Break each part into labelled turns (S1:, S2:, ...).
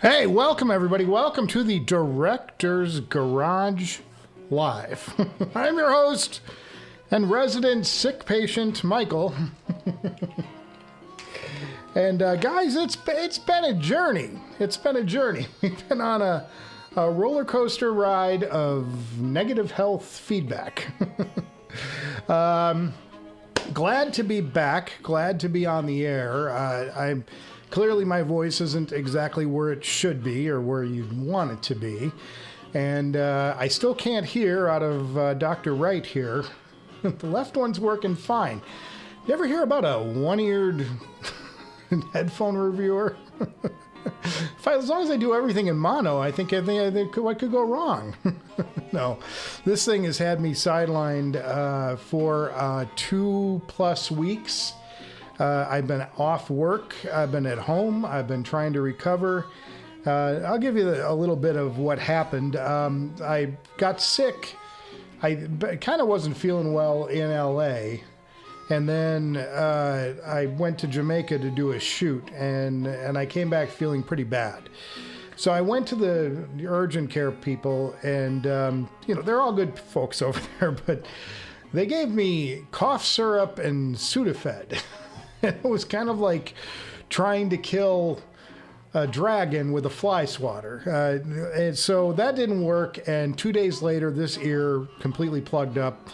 S1: Hey, welcome everybody. Welcome to the Director's Garage Live. I'm your host and resident sick patient, Michael. And guys, it's been a journey. It's been a journey. We've been on a roller coaster ride of negative health feedback. Glad to be back. Glad to be on the air. Clearly my voice isn't exactly where it should be or where you'd want it to be. And I still can't hear out of Dr. Wright here. The left one's working fine. You ever hear about a one-eared headphone reviewer? As long as I do everything in mono, I think what could go wrong? No, this thing has had me sidelined for 2+ weeks. I've been off work. I've been at home. I've been trying to recover. I'll give you a little bit of what happened. I got sick. I kind of wasn't feeling well in LA. And then I went to Jamaica to do a shoot, and I came back feeling pretty bad. So I went to the urgent care people, and you know, they're all good folks over there, but they gave me cough syrup and Sudafed. It was kind of like trying to kill a dragon with a fly swatter. And so that didn't work, and 2 days later, this ear completely plugged up.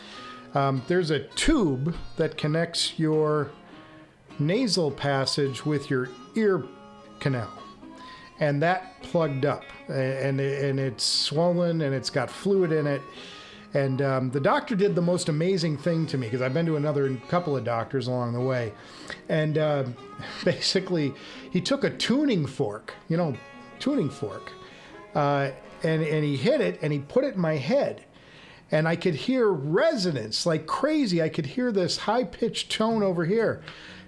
S1: There's a tube that connects your nasal passage with your ear canal, and that plugged up, and it's swollen, and it's got fluid in it. And the doctor did the most amazing thing to me, because I've been to another couple of doctors along the way, and basically he took a tuning fork, and he hit it, and he put it in my head. And I could hear resonance like crazy. I could hear this high-pitched tone over here.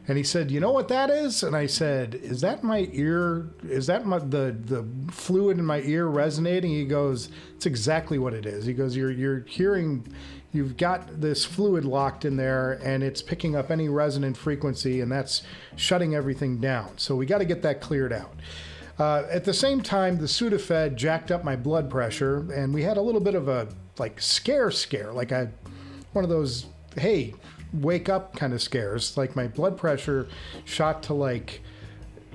S1: And he said, "You know what that is?" And I said, "Is that my ear? Is that the fluid in my ear resonating?" He goes, "It's exactly what it is." He goes, "You're hearing, you've got this fluid locked in there, and it's picking up any resonant frequency, and that's shutting everything down. So we got to get that cleared out." At the same time, the Sudafed jacked up my blood pressure, and we had a little bit of a scare, like one of those, hey, wake up kind of scares. Like my blood pressure shot to like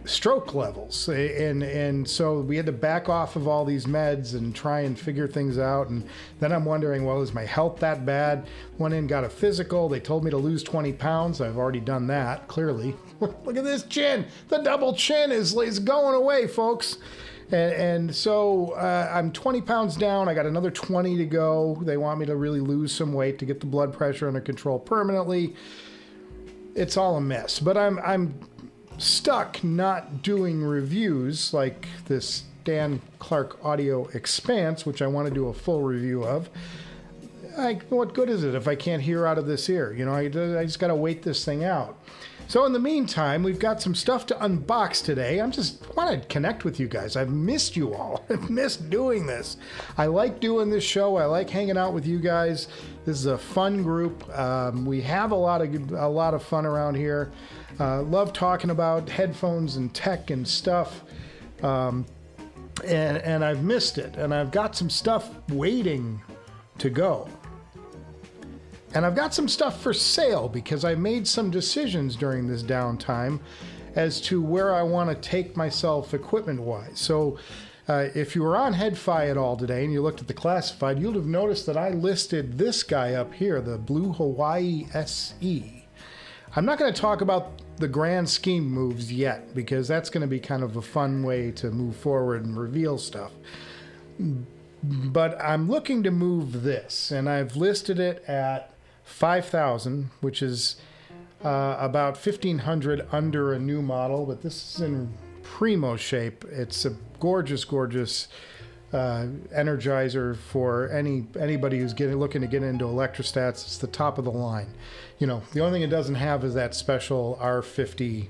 S1: stroke levels, and so we had to back off of all these meds and try and figure things out. And then I'm wondering, well, is my health that bad? Went in, got a physical. They told me to lose 20 pounds. I've already done that, clearly. Look at this chin. The double chin is going away, folks. And so I'm 20 pounds down. I got another 20 to go. They want me to really lose some weight to get the blood pressure under control permanently. It's all a mess. But I'm stuck not doing reviews like this Dan Clark Audio Expanse, which I want to do a full review of. What good is it if I can't hear out of this ear? You know, I just got to wait this thing out. So in the meantime, we've got some stuff to unbox today. I just want to connect with you guys. I've missed you all. I've missed doing this. I like doing this show. I like hanging out with you guys. This is a fun group. We have a lot of fun around here. Love talking about headphones and tech and stuff. And I've missed it. And I've got some stuff waiting to go. And I've got some stuff for sale because I made some decisions during this downtime as to where I want to take myself equipment-wise. So if you were on HeadFi at all today and you looked at the classified, you'll have noticed that I listed this guy up here, the Blue Hawaii SE. I'm not going to talk about the grand scheme moves yet because that's going to be kind of a fun way to move forward and reveal stuff. But I'm looking to move this, and I've listed it at $5,000, which is about $1,500 under a new model, but this is in primo shape. It's a gorgeous, gorgeous energizer for anybody who's looking to get into electrostats. It's the top of the line. You know, the only thing it doesn't have is that special R50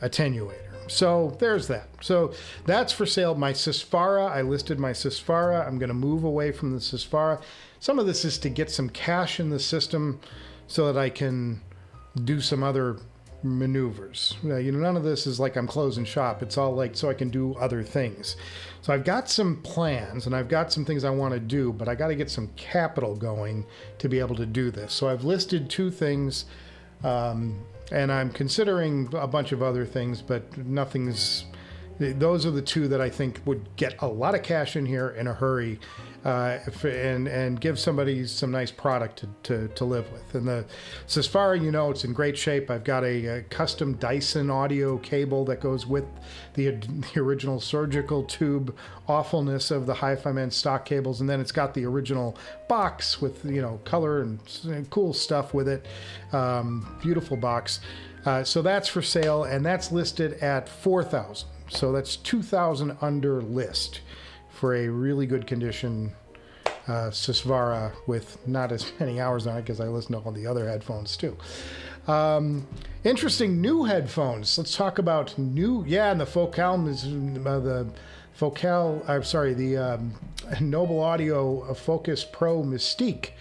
S1: attenuator. So there's that. So that's for sale. My Susvara, I listed my Susvara. I'm going to move away from the Susvara. Some of this is to get some cash in the system so that I can do some other maneuvers. None of this is like I'm closing shop. It's all like so I can do other things. So I've got some plans and I've got some things I want to do, but I got to get some capital going to be able to do this. So I've listed 2 things, and I'm considering a bunch of other things, but nothing's. Those are the 2 that I think would get a lot of cash in here in a hurry, and give somebody some nice product to live with. And the Susvara, it's in great shape. I've got a custom Dyson audio cable that goes with the original surgical tube awfulness of the HiFiman stock cables, and then it's got the original box with color and cool stuff with it. Beautiful box. So that's for sale, and that's listed at $4,000. So that's $2,000 under list for a really good condition Susvara with not as many hours on it because I listen to all the other headphones too. Interesting new headphones. Let's talk about new. Yeah, and the Focal is the Noble Audio Focus Pro Mystique.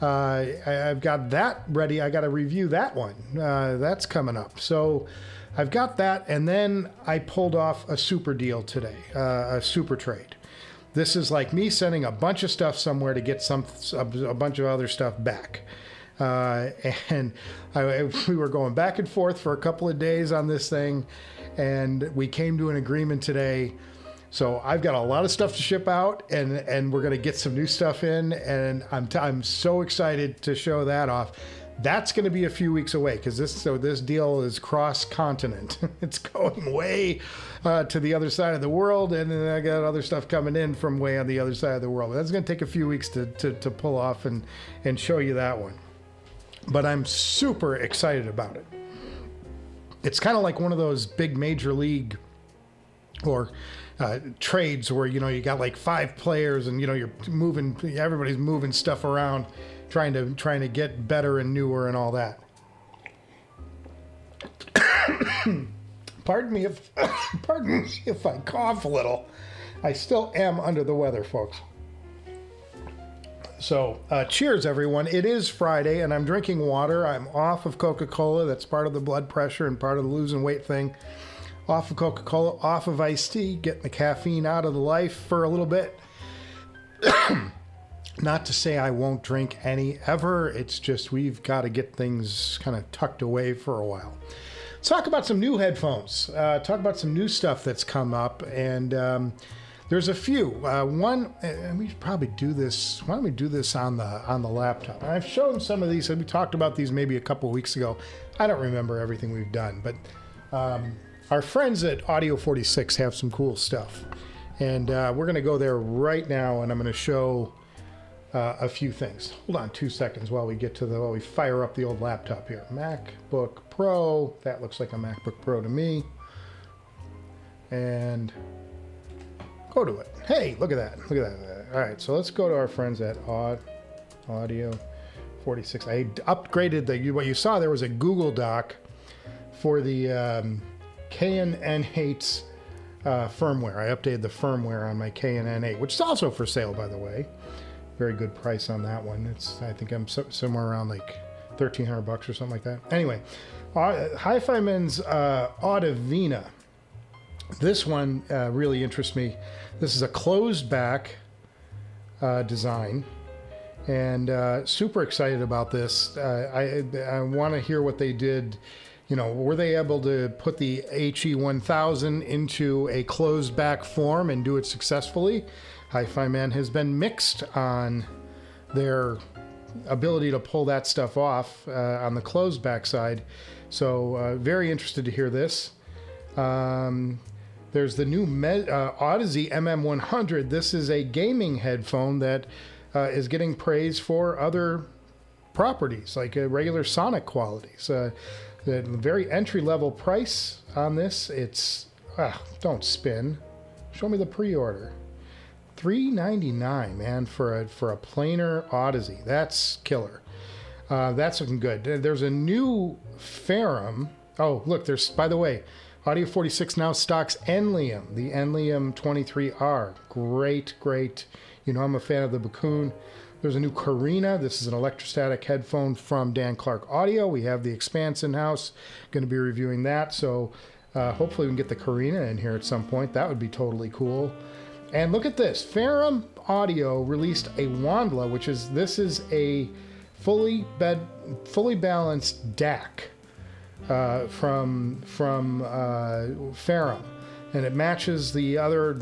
S1: I've got that ready. I got to review that one. That's coming up. So I've got that, and then I pulled off a super deal today, a super trade. This is like me sending a bunch of stuff somewhere to get a bunch of other stuff back. And we were going back and forth for a couple of days on this thing, and we came to an agreement today. So I've got a lot of stuff to ship out, and we're going to get some new stuff in, and I'm so excited to show that off. That's going to be a few weeks away because this deal is cross-continent. It's going way to the other side of the world, and then I got other stuff coming in from way on the other side of the world. But that's going to take a few weeks to pull off and show you that one. But I'm super excited about it. It's kind of like one of those big major league or trades where you got like 5 players and you're moving, everybody's moving stuff around, trying to get better and newer and all that. Pardon me if I cough a little. I still am under the weather, folks. So cheers, everyone. It is Friday, and I'm drinking water. I'm off of Coca-Cola. That's part of the blood pressure and part of the losing weight thing. Off of Coca-Cola, off of iced tea, getting the caffeine out of the life for a little bit. Not to say I won't drink any ever. It's just we've got to get things kind of tucked away for a while. Let's talk about some new headphones. Talk about some new stuff that's come up, and there's a few. One, and we should probably do this. Why don't we do this on the laptop? And I've shown some of these, and we talked about these maybe a couple of weeks ago. I don't remember everything we've done, but our friends at Audio 46 have some cool stuff, and we're going to go there right now, and I'm going to show a few things. Hold on 2 seconds while we fire up the old laptop here. MacBook Pro. That looks like a MacBook Pro to me. And go to it. Hey, look at that. Look at that. All right, so let's go to our friends at Audio 46. I upgraded what you saw there was a Google Doc for the Cayin N8 firmware. I updated the firmware on my Cayin N8, which is also for sale, by the way. Very good price on that one. I think I'm somewhere around like $1,300 or something like that. Anyway, HiFiman's Audeze. This one really interests me. This is a closed back design, and super excited about this. I want to hear what they did. Were they able to put the HE-1000 into a closed back form and do it successfully? HiFiman has been mixed on their ability to pull that stuff off on the closed back side. So very interested to hear this. There's the new Audeze MM100. This is a gaming headphone that is getting praise for other properties, like regular sonic qualities. The very entry-level price on this, it's... don't spin. Show me the pre-order. $399, man, for a planar Audeze. That's killer. That's looking good. There's a new Ferrum. Oh, look, there's, by the way, Audio 46 now stocks Enlium, the Enlium 23R. Great. I'm a fan of the Bakun. There's a new Carina. This is an electrostatic headphone from Dan Clark Audio. We have the Expanse in-house. Going to be reviewing that. So hopefully we can get the Carina in here at some point. That would be totally cool. And look at this. Ferrum Audio released a Wandla, this is a fully balanced DAC from Ferrum. And it matches the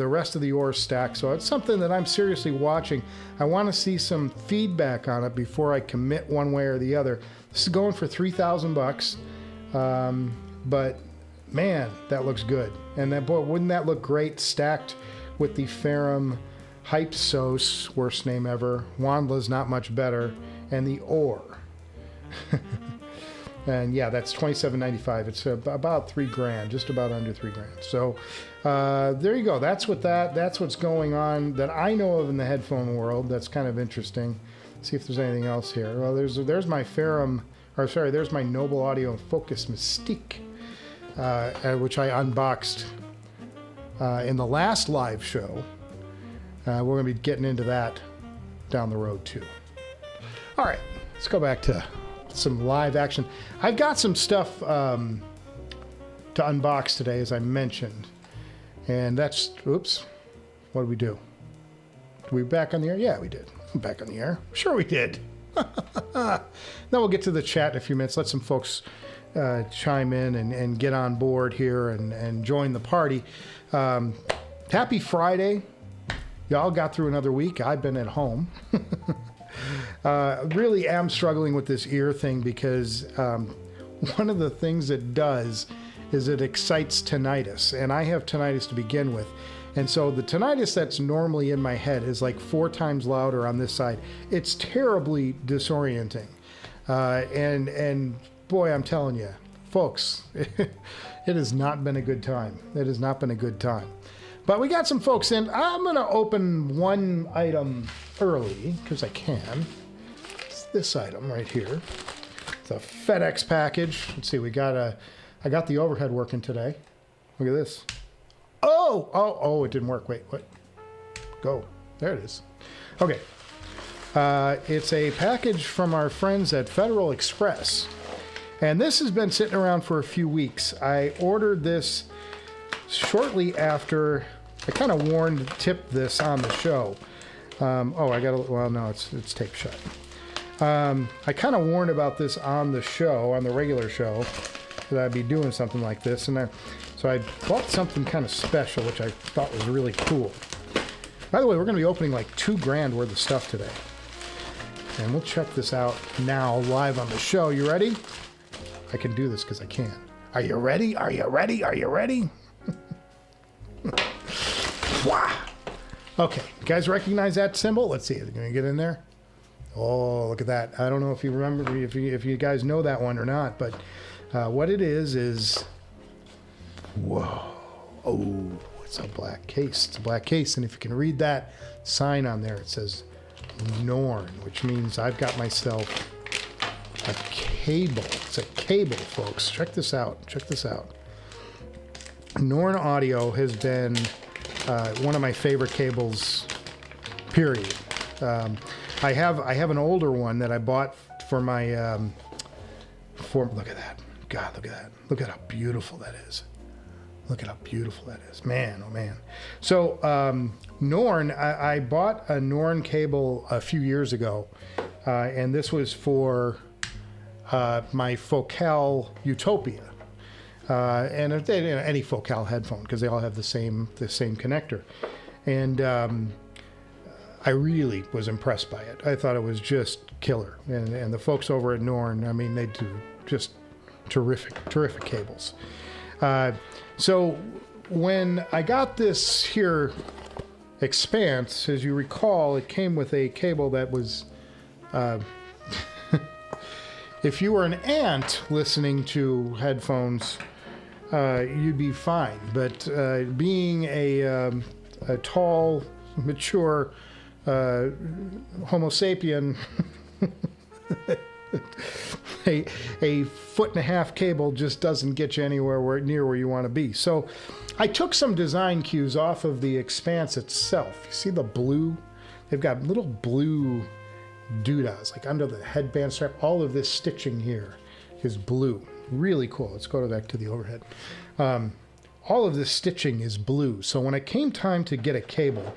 S1: rest of the Ohr stack. So it's something that I'm seriously watching. I want to see some feedback on it before I commit one way or the other. This is going for $3,000 bucks. But man, that looks good. And then, boy, wouldn't that look great stacked with the Ferrum Hypsos, worst name ever. Wandla's not much better. And the Ohr. And yeah, that's $27.95. It's about $3,000, just about under $3,000. So there you go. That's what's going on that I know of in the headphone world. That's kind of interesting. Let's see if there's anything else here. Well, there's my Ferrum, or sorry, there's my Noble Audio Focus Mystique, which I unboxed in the last live show. We're going to be getting into that down the road too. All right, let's go back to some live action. I've got some stuff to unbox today, as I mentioned, and that's, oops, what did we do? Did we back on the air? Yeah, we did. I'm back on the air. Sure we did. Then we'll get to the chat in a few minutes. Let some folks chime in and get on board here and join the party. Happy Friday. Y'all got through another week. I've been at home. Really am struggling with this ear thing because one of the things it does is it excites tinnitus, and I have tinnitus to begin with. And so the tinnitus that's normally in my head is like 4 times louder on this side. It's terribly disorienting. And boy, I'm telling you, folks, it has not been a good time. It has not been a good time. But we got some folks in. I'm going to open one item early because I can. It's this item right here. It's a FedEx package. Let's see, I got the overhead working today. Look at this. Oh, it didn't work. Wait, what? Go. There it is. Okay. It's a package from our friends at Federal Express. And this has been sitting around for a few weeks. I ordered this shortly after I kind of tipped this on the show. Well, no, it's taped shut. I kind of warned about this on the show, on the regular show, that I'd be doing something like this. So I bought something kind of special, which I thought was really cool. By the way, we're going to be opening like $2,000 worth of stuff today. And we'll check this out now live on the show. You ready? I can do this because I can. Are you ready? Are you ready? Are you ready? Wow. Okay, you guys recognize that symbol? Let's see. Are you going to get in there? Oh, look at that. I don't know if you remember, if you guys know that one or not, but what it is, whoa. Oh, it's a black case. It's a black case. And if you can read that sign on there, it says Norn, which means I've got myself a cable. It's a cable, folks. Check this out. Check this out. Norn Audio has been one of my favorite cables, period. I have an older one that I bought for my look at that. God, look at that. Look at how beautiful that is. Look at how beautiful that is. Man, oh man. So Norn, I bought a Norn cable a few years ago, and this was for my Focal Utopia. And any Focal headphone, because they all have the same connector. And I really was impressed by it. I thought it was just killer. And the folks over at Norn, I mean, they do just terrific cables. So when I got this here Expanse, as you recall, it came with a cable that was, if you were an ant listening to headphones, you'd be fine. But being a tall, mature Homo sapien, a 1.5-foot cable just doesn't get you anywhere near where you want to be. So I took some design cues off of the Expanse itself. You see the blue? They've got little blue doodahs, like under the headband strap. All of this stitching here is blue. Really cool. Let's go back to the overhead. All of this stitching is blue. So when it came time to get a cable,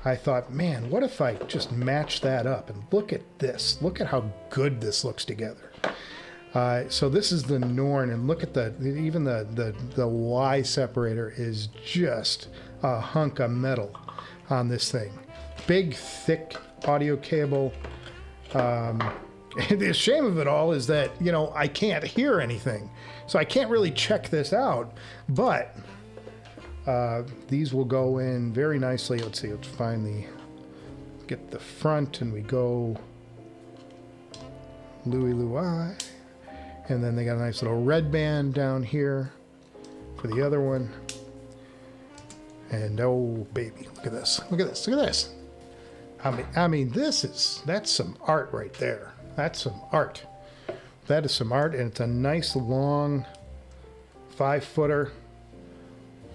S1: I thought, man, what if I just match that up? And look at this. Look at how good this looks together. So this is the Norn, and look at even the Y separator is just a hunk of metal on this thing. Big, thick audio cable. The shame of it all is that, you know, I can't hear anything. So I can't really check this out, but these will go in very nicely. Let's see, let's get the front, and we go Louis. And then they got a nice little red band down here for the other one. And oh baby, look at this. Look at this. Look at this. I mean, that's some art right there. That's some art. That is some art, and it's a nice long 5-footer.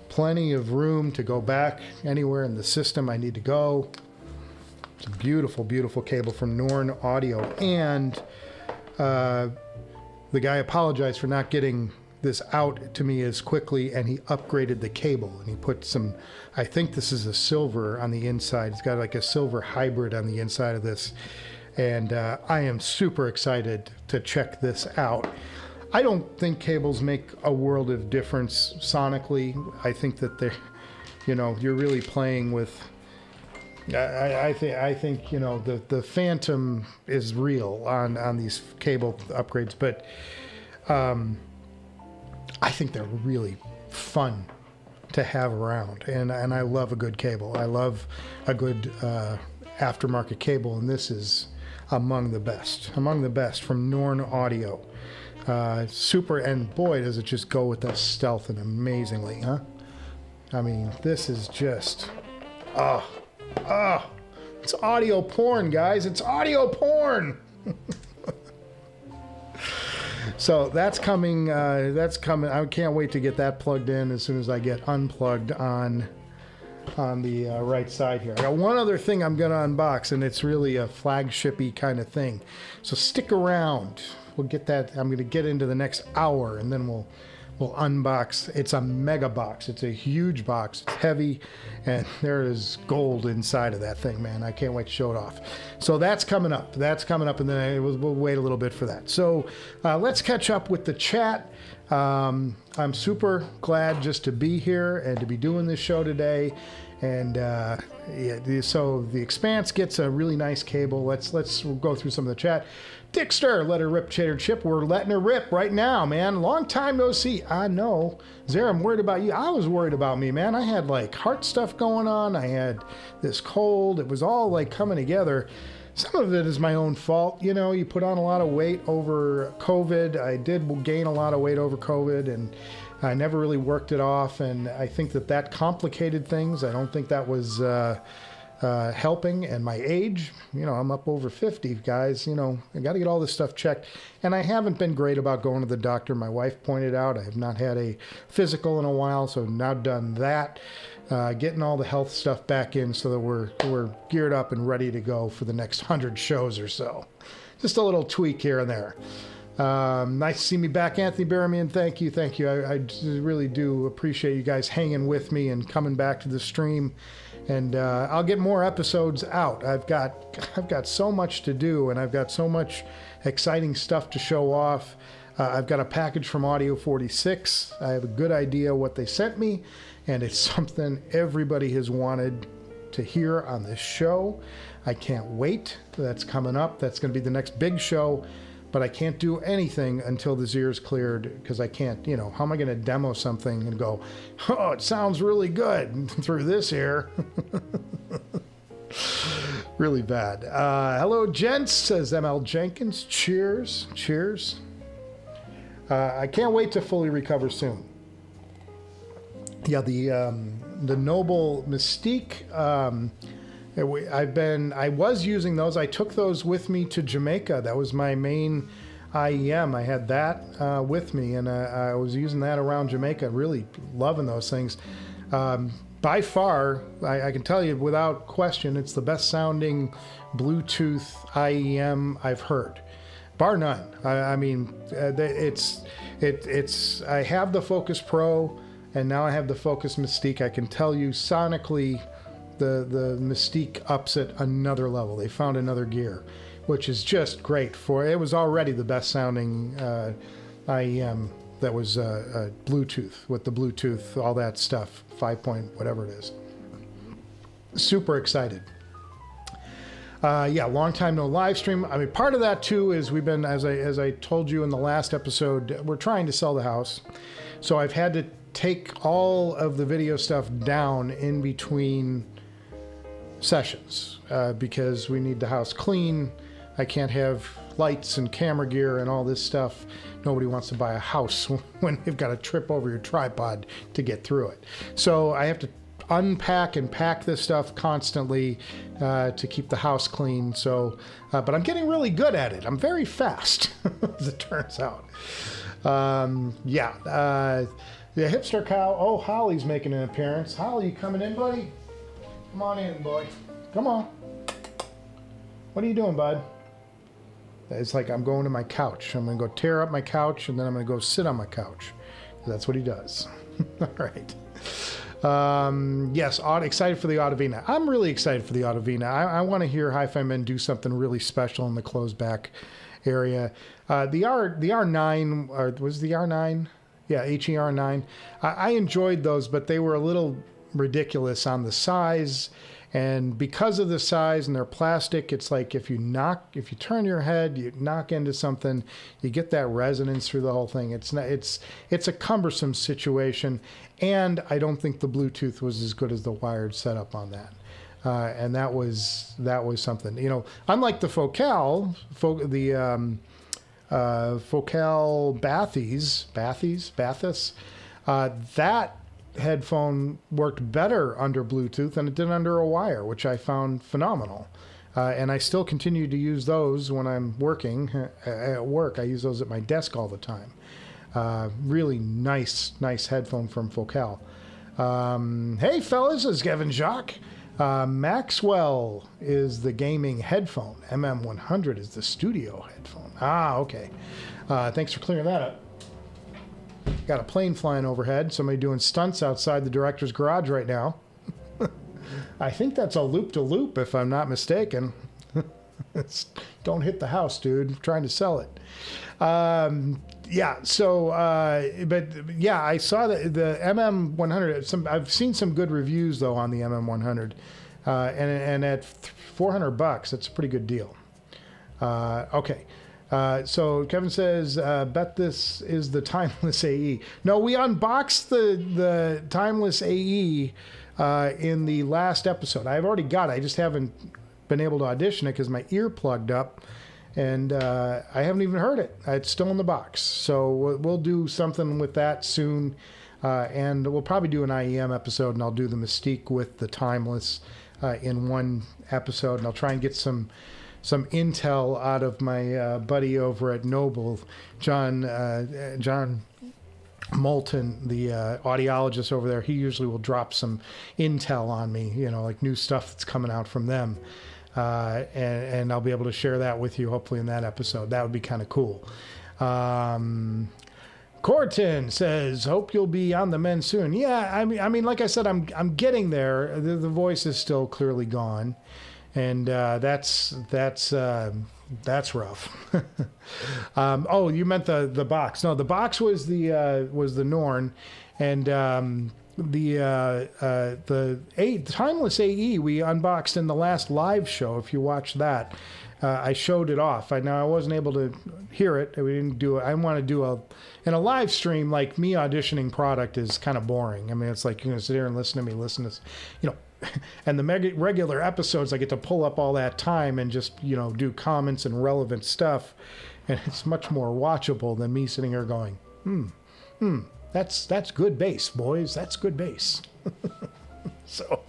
S1: Plenty of room to go back anywhere in the system I need to go. It's a beautiful, beautiful cable from Norn Audio. And the guy apologized for not getting this out to me as quickly, and he upgraded the cable, and he put some, I think this is a silver on the inside. It's got like a silver hybrid on the inside of this. And I am super excited to check this out. I don't think cables make a world of difference sonically. I think that they're, you know, you're really playing with, I think, you know, the phantom is real on these cable upgrades, but I think they're really fun to have around, and I love a good cable. I love a good aftermarket cable, and this is among the best from Norn Audio. Super, and boy, does it just go with the stealth and amazingly, huh? I mean, this is just, it's audio porn, guys. It's audio porn. So that's coming. I can't wait to get that plugged in as soon as I get unplugged on the right side here. I got one other thing I'm going to unbox, and it's really a flagship-y kind of thing. So stick around. We'll get that. I'm going to get into the next hour, and then we'll unbox. It's a mega box. It's a huge box. It's heavy, and there is gold inside of that thing, man. I can't wait to show it off. So that's coming up. And then we'll wait a little bit for that. So let's catch up with the chat. I'm super glad just to be here and to be doing this show today. And so the Expanse gets a really nice cable. Let's go through some of the chat. Dickster, let her rip, Chater Chip. We're letting her rip right now, man. Long time no see. I know. Zara, I'm worried about you. I was worried about me, man. I had like heart stuff going on. I had this cold. It was all like coming together. Some of it is my own fault. You know, you put on a lot of weight over COVID. I did gain a lot of weight over COVID, and I never really worked it off. And I think that complicated things. I don't think that was helping. And my age, you know, I'm up over 50, guys. You know, I got to get all this stuff checked. And I haven't been great about going to the doctor. My wife pointed out I have not had a physical in a while, so I've now done that. Getting all the health stuff back in so that we're geared up and ready to go for the next 100 shows or so. Just a little tweak here and there. Nice to see me back, Anthony Barramian. Thank you. I really do appreciate you guys hanging with me and coming back to the stream. And I'll get more episodes out. I've got so much to do, and I've got so much exciting stuff to show off. I've got a package from Audio 46. I have a good idea what they sent me, and it's something everybody has wanted to hear on this show. I can't wait. That's coming up. That's going to be the next big show, but I can't do anything until the ear's cleared, because I can't, you know, how am I going to demo something and go, oh, it sounds really good through this ear? Really bad. Hello, gents, says ML Jenkins. Cheers. I can't wait to fully recover soon. Yeah, the Noble Mystique. I was using those. I took those with me to Jamaica. That was my main IEM. I had that with me, and I was using that around Jamaica. Really loving those things. by far, I can tell you without question, it's the best sounding Bluetooth IEM I've heard, bar none. I mean, it's I have the Focus Pro, and now I have the Focus Mystique. I can tell you sonically, the Mystique ups it another level. They found another gear, which is just great. For it was already the best sounding IEM that was Bluetooth, with the Bluetooth, all that stuff, 5 point whatever it is. Super excited. Yeah, long time no live stream. I mean, part of that too is we've been, as I told you in the last episode, we're trying to sell the house, so I've had to take all of the video stuff down in between sessions because we need the house clean. I can't have lights and camera gear and all this stuff. Nobody wants to buy a house when they've got to trip over your tripod to get through it. So I have to unpack and pack this stuff constantly to keep the house clean. So, but I'm getting really good at it. I'm very fast, as it turns out. Yeah, the hipster cow. Oh, Holly's making an appearance. Holly, you coming in, buddy? Come on in, boy. Come on. What are you doing, bud? It's like I'm going to my couch. I'm going to go tear up my couch, and then I'm going to go sit on my couch. That's what he does. All right. Yes, excited for the Audevina. I'm really excited for the Audevina. I want to hear HiFiman do something really special in the closed back area. The R9, or was the R9? Yeah, HE-R9. I enjoyed those, but they were a little ridiculous on the size. And because of the size and they're plastic, it's like if you turn your head, you knock into something, you get that resonance through the whole thing. It's a cumbersome situation, and I don't think the Bluetooth was as good as the wired setup on that. And that was something. You know, unlike the Focal, Focal Bathys, that headphone worked better under Bluetooth than it did under a wire, which I found phenomenal. And I still continue to use those when I'm working at work. I use those at my desk all the time. Really nice headphone from Focal. Hey fellas, it's Kevin Jacques. Maxwell is the gaming headphone. MM100 is the studio headphone. Ah, okay. Thanks for clearing that up. Got a plane flying overhead. Somebody doing stunts outside the director's garage right now. I think that's a loop-to-loop, if I'm not mistaken. Don't hit the house, dude. I'm trying to sell it. Yeah, so, but yeah, I saw the MM100. I've seen some good reviews, though, on the MM100. And at $400, that's a pretty good deal. Okay. So Kevin says, bet this is the Timeless AE. No, we unboxed the Timeless AE in the last episode. I've already got it. I just haven't been able to audition it because my ear plugged up, and I haven't even heard it. It's still in the box. So we'll do something with that soon, and we'll probably do an IEM episode, and I'll do the Mystique with the Timeless in one episode, and I'll try and get some intel out of my buddy over at Noble, John Moulton, the audiologist over there. He usually will drop some intel on me, you know, like new stuff that's coming out from them. And I'll be able to share that with you, hopefully, in that episode. That would be kind of cool. Corton says, hope you'll be on the men soon. Yeah, I mean, like I said, I'm getting there. The voice is still clearly gone. And that's rough. Oh, you meant the box? No, the box was the Norn, and the Timeless AE we unboxed in the last live show. If you watch that, I showed it off. I wasn't able to hear it. We didn't do it. I want to do in a live stream, like me auditioning product is kind of boring. I mean, it's like you're gonna sit here and listen to me, you know. And the regular episodes, I get to pull up all that time and just, you know, do comments and relevant stuff. And it's much more watchable than me sitting here going, that's good bass, boys. That's good bass. So,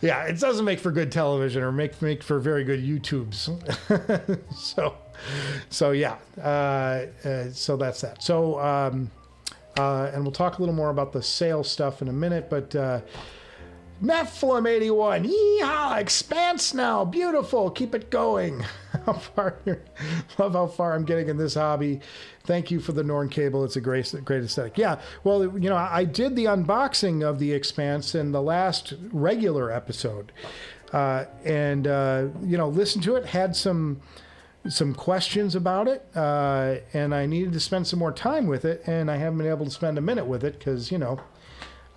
S1: yeah, it doesn't make for good television or make for very good YouTubes. So yeah. So that's that. So, and we'll talk a little more about the sales stuff in a minute, but, Nephilim 81. Yeehaw! Expanse now. Beautiful. Keep it going. Love how far I'm getting in this hobby. Thank you for the Norn cable. It's a great aesthetic. Yeah. Well, you know, I did the unboxing of the Expanse in the last regular episode, and you know, listened to it. Had some questions about it, and I needed to spend some more time with it, and I haven't been able to spend a minute with it because, you know,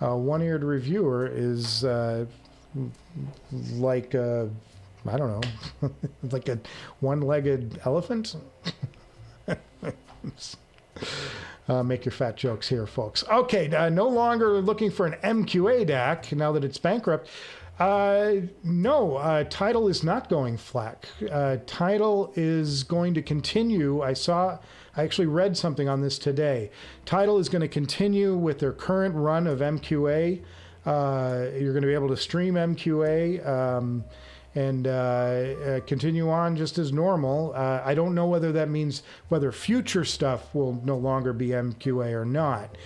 S1: a one-eared reviewer is like I don't know, like a one-legged elephant. Make your fat jokes here, folks. Okay, no longer looking for an MQA DAC now that it's bankrupt. No, Tidal is not going flat. Tidal is going to continue. I actually read something on this today. Tidal is going to continue with their current run of MQA. You're going to be able to stream MQA and continue on just as normal. I don't know whether that means whether future stuff will no longer be MQA or not.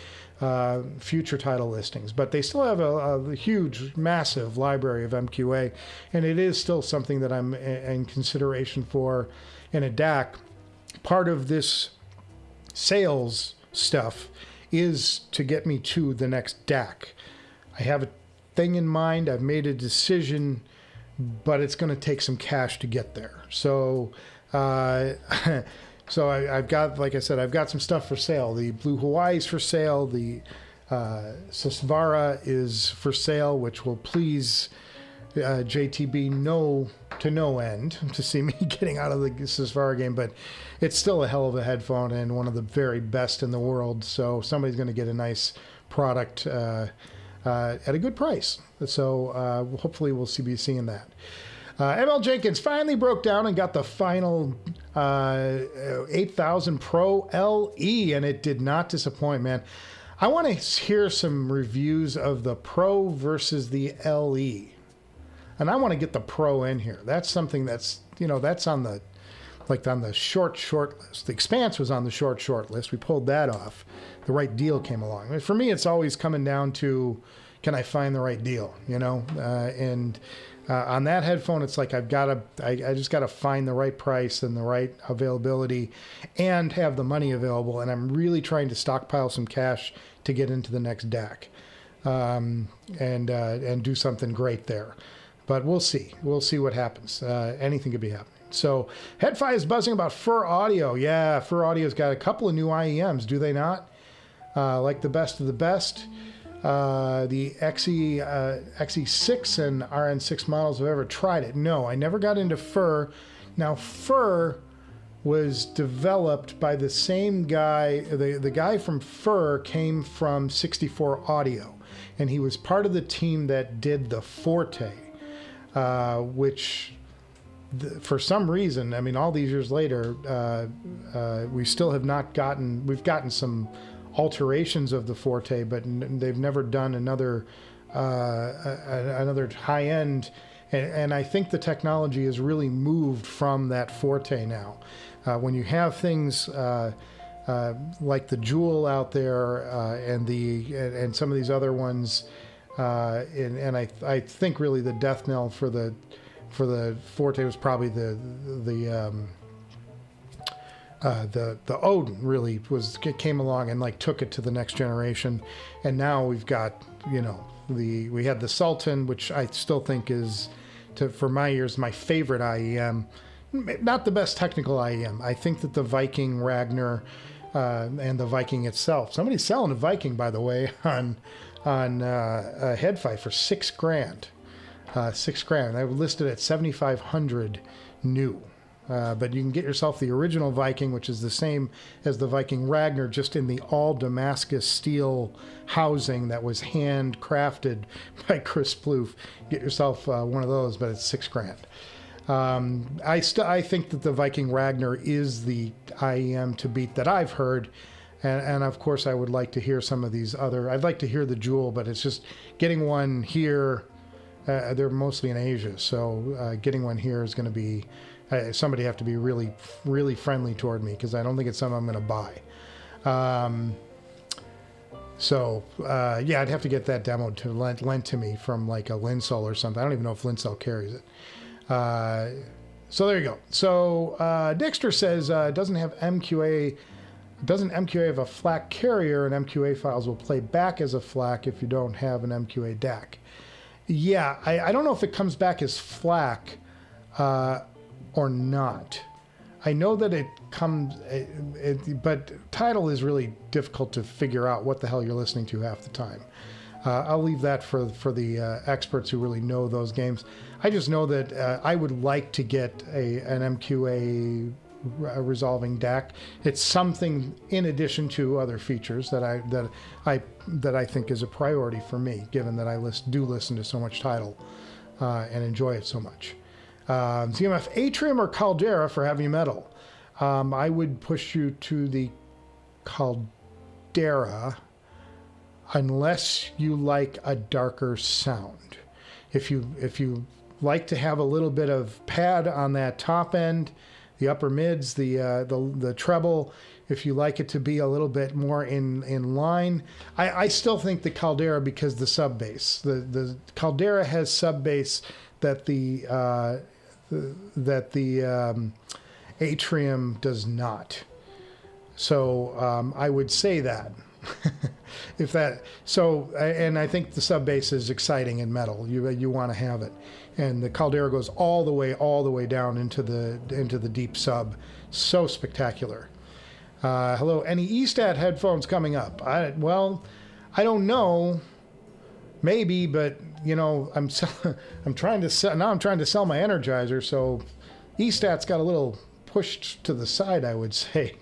S1: Future Tidal listings, but they still have a huge, massive library of MQA, and it is still something that I'm in consideration for in a DAC. Part of this sales stuff is to get me to the next DAC. I have a thing in mind. I've made a decision, but it's going to take some cash to get there. So, so I've got, like I said, I've got some stuff for sale. The Blue Hawaii is for sale. The Susvara is for sale, which will please JTB to no end to see me getting out of the Susvara game. But it's still a hell of a headphone and one of the very best in the world. So somebody's going to get a nice product at a good price. So hopefully we'll be seeing that. ML Jenkins finally broke down and got the final 8000 Pro LE, and it did not disappoint, man. I want to hear some reviews of the Pro versus the LE, and I want to get the Pro in here. That's something that's, you know, that's on the short list. The Expanse was on the short list. We pulled that off. The right deal came along. For me, it's always coming down to, can I find the right deal, you know? On that headphone, it's like I just got to find the right price and the right availability and have the money available. And I'm really trying to stockpile some cash to get into the next DAC and do something great there. But we'll see. We'll see what happens. Anything could be happening. So Headfi is buzzing about Fur Audio. Yeah, Fur Audio's got a couple of new IEMs, do they not? Like the best of the best. The XE6 and RN6 models have ever tried it. No, I never got into Fur. Now, Fur was developed by the same guy. The guy from Fur came from 64 Audio, and he was part of the team that did the Forte, which for some reason, I mean, all these years later, we still have not gotten, we've gotten some alterations of the Forte, but they've never done another high-end, and I think the technology has really moved from that Forte now. When you have things like the Jewel out there and some of these other ones, and I think really the death knell for the Forte was probably the Odin really came along and like took it to the next generation, and now we've got, you know, we had the Sultan, which I still think is, for my ears, my favorite IEM. Not the best technical IEM. I think that the Viking Ragnar and the Viking itself. Somebody's selling a Viking, by the way, on Headfi for $6,000. $6,000. I listed at 7,500 new. But you can get yourself the original Viking, which is the same as the Viking Ragnar, just in the all Damascus steel housing that was handcrafted by Chris Plouffe. Get yourself one of those, but it's $6,000. I think that the Viking Ragnar is the IEM to beat that I've heard. And of course, I would like to hear some of these other. I'd like to hear the Jewel, but it's just getting one here. They're mostly in Asia, so getting one here is going to be. Somebody have to be really, really friendly toward me, because I don't think it's something I'm going to buy. So yeah, I'd have to get that demo to lent to me from like a Linsol or something. I don't even know if Linsol carries it. So there you go. So Dixter says doesn't MQA have a FLAC carrier, and MQA files will play back as a FLAC if you don't have an MQA DAC. Yeah, I don't know if it comes back as FLAC or not. I know that it comes, but Tidal is really difficult to figure out what the hell you're listening to half the time. I'll leave that for the experts who really know those games. I just know that I would like to get an MQA resolving DAC. It's something in addition to other features that I think is a priority for me, given that I do listen to so much Tidal and enjoy it so much. ZMF Atrium or Caldera for heavy metal? I would push you to the Caldera unless you like a darker sound. If you like to have a little bit of pad on that top end, the upper mids, the treble, if you like it to be a little bit more in line, I still think the Caldera, because the sub bass, the Caldera has sub bass that the Atrium does not. So I would say that. If that, so, and I think the sub bass is exciting in metal. You want to have it, and the Caldera goes all the way down into the deep sub. So spectacular. Hello, any eStat headphones coming up? Well, I don't know. Maybe, but you know, I'm trying to sell my Energizer, so eStat's got a little pushed to the side, I would say.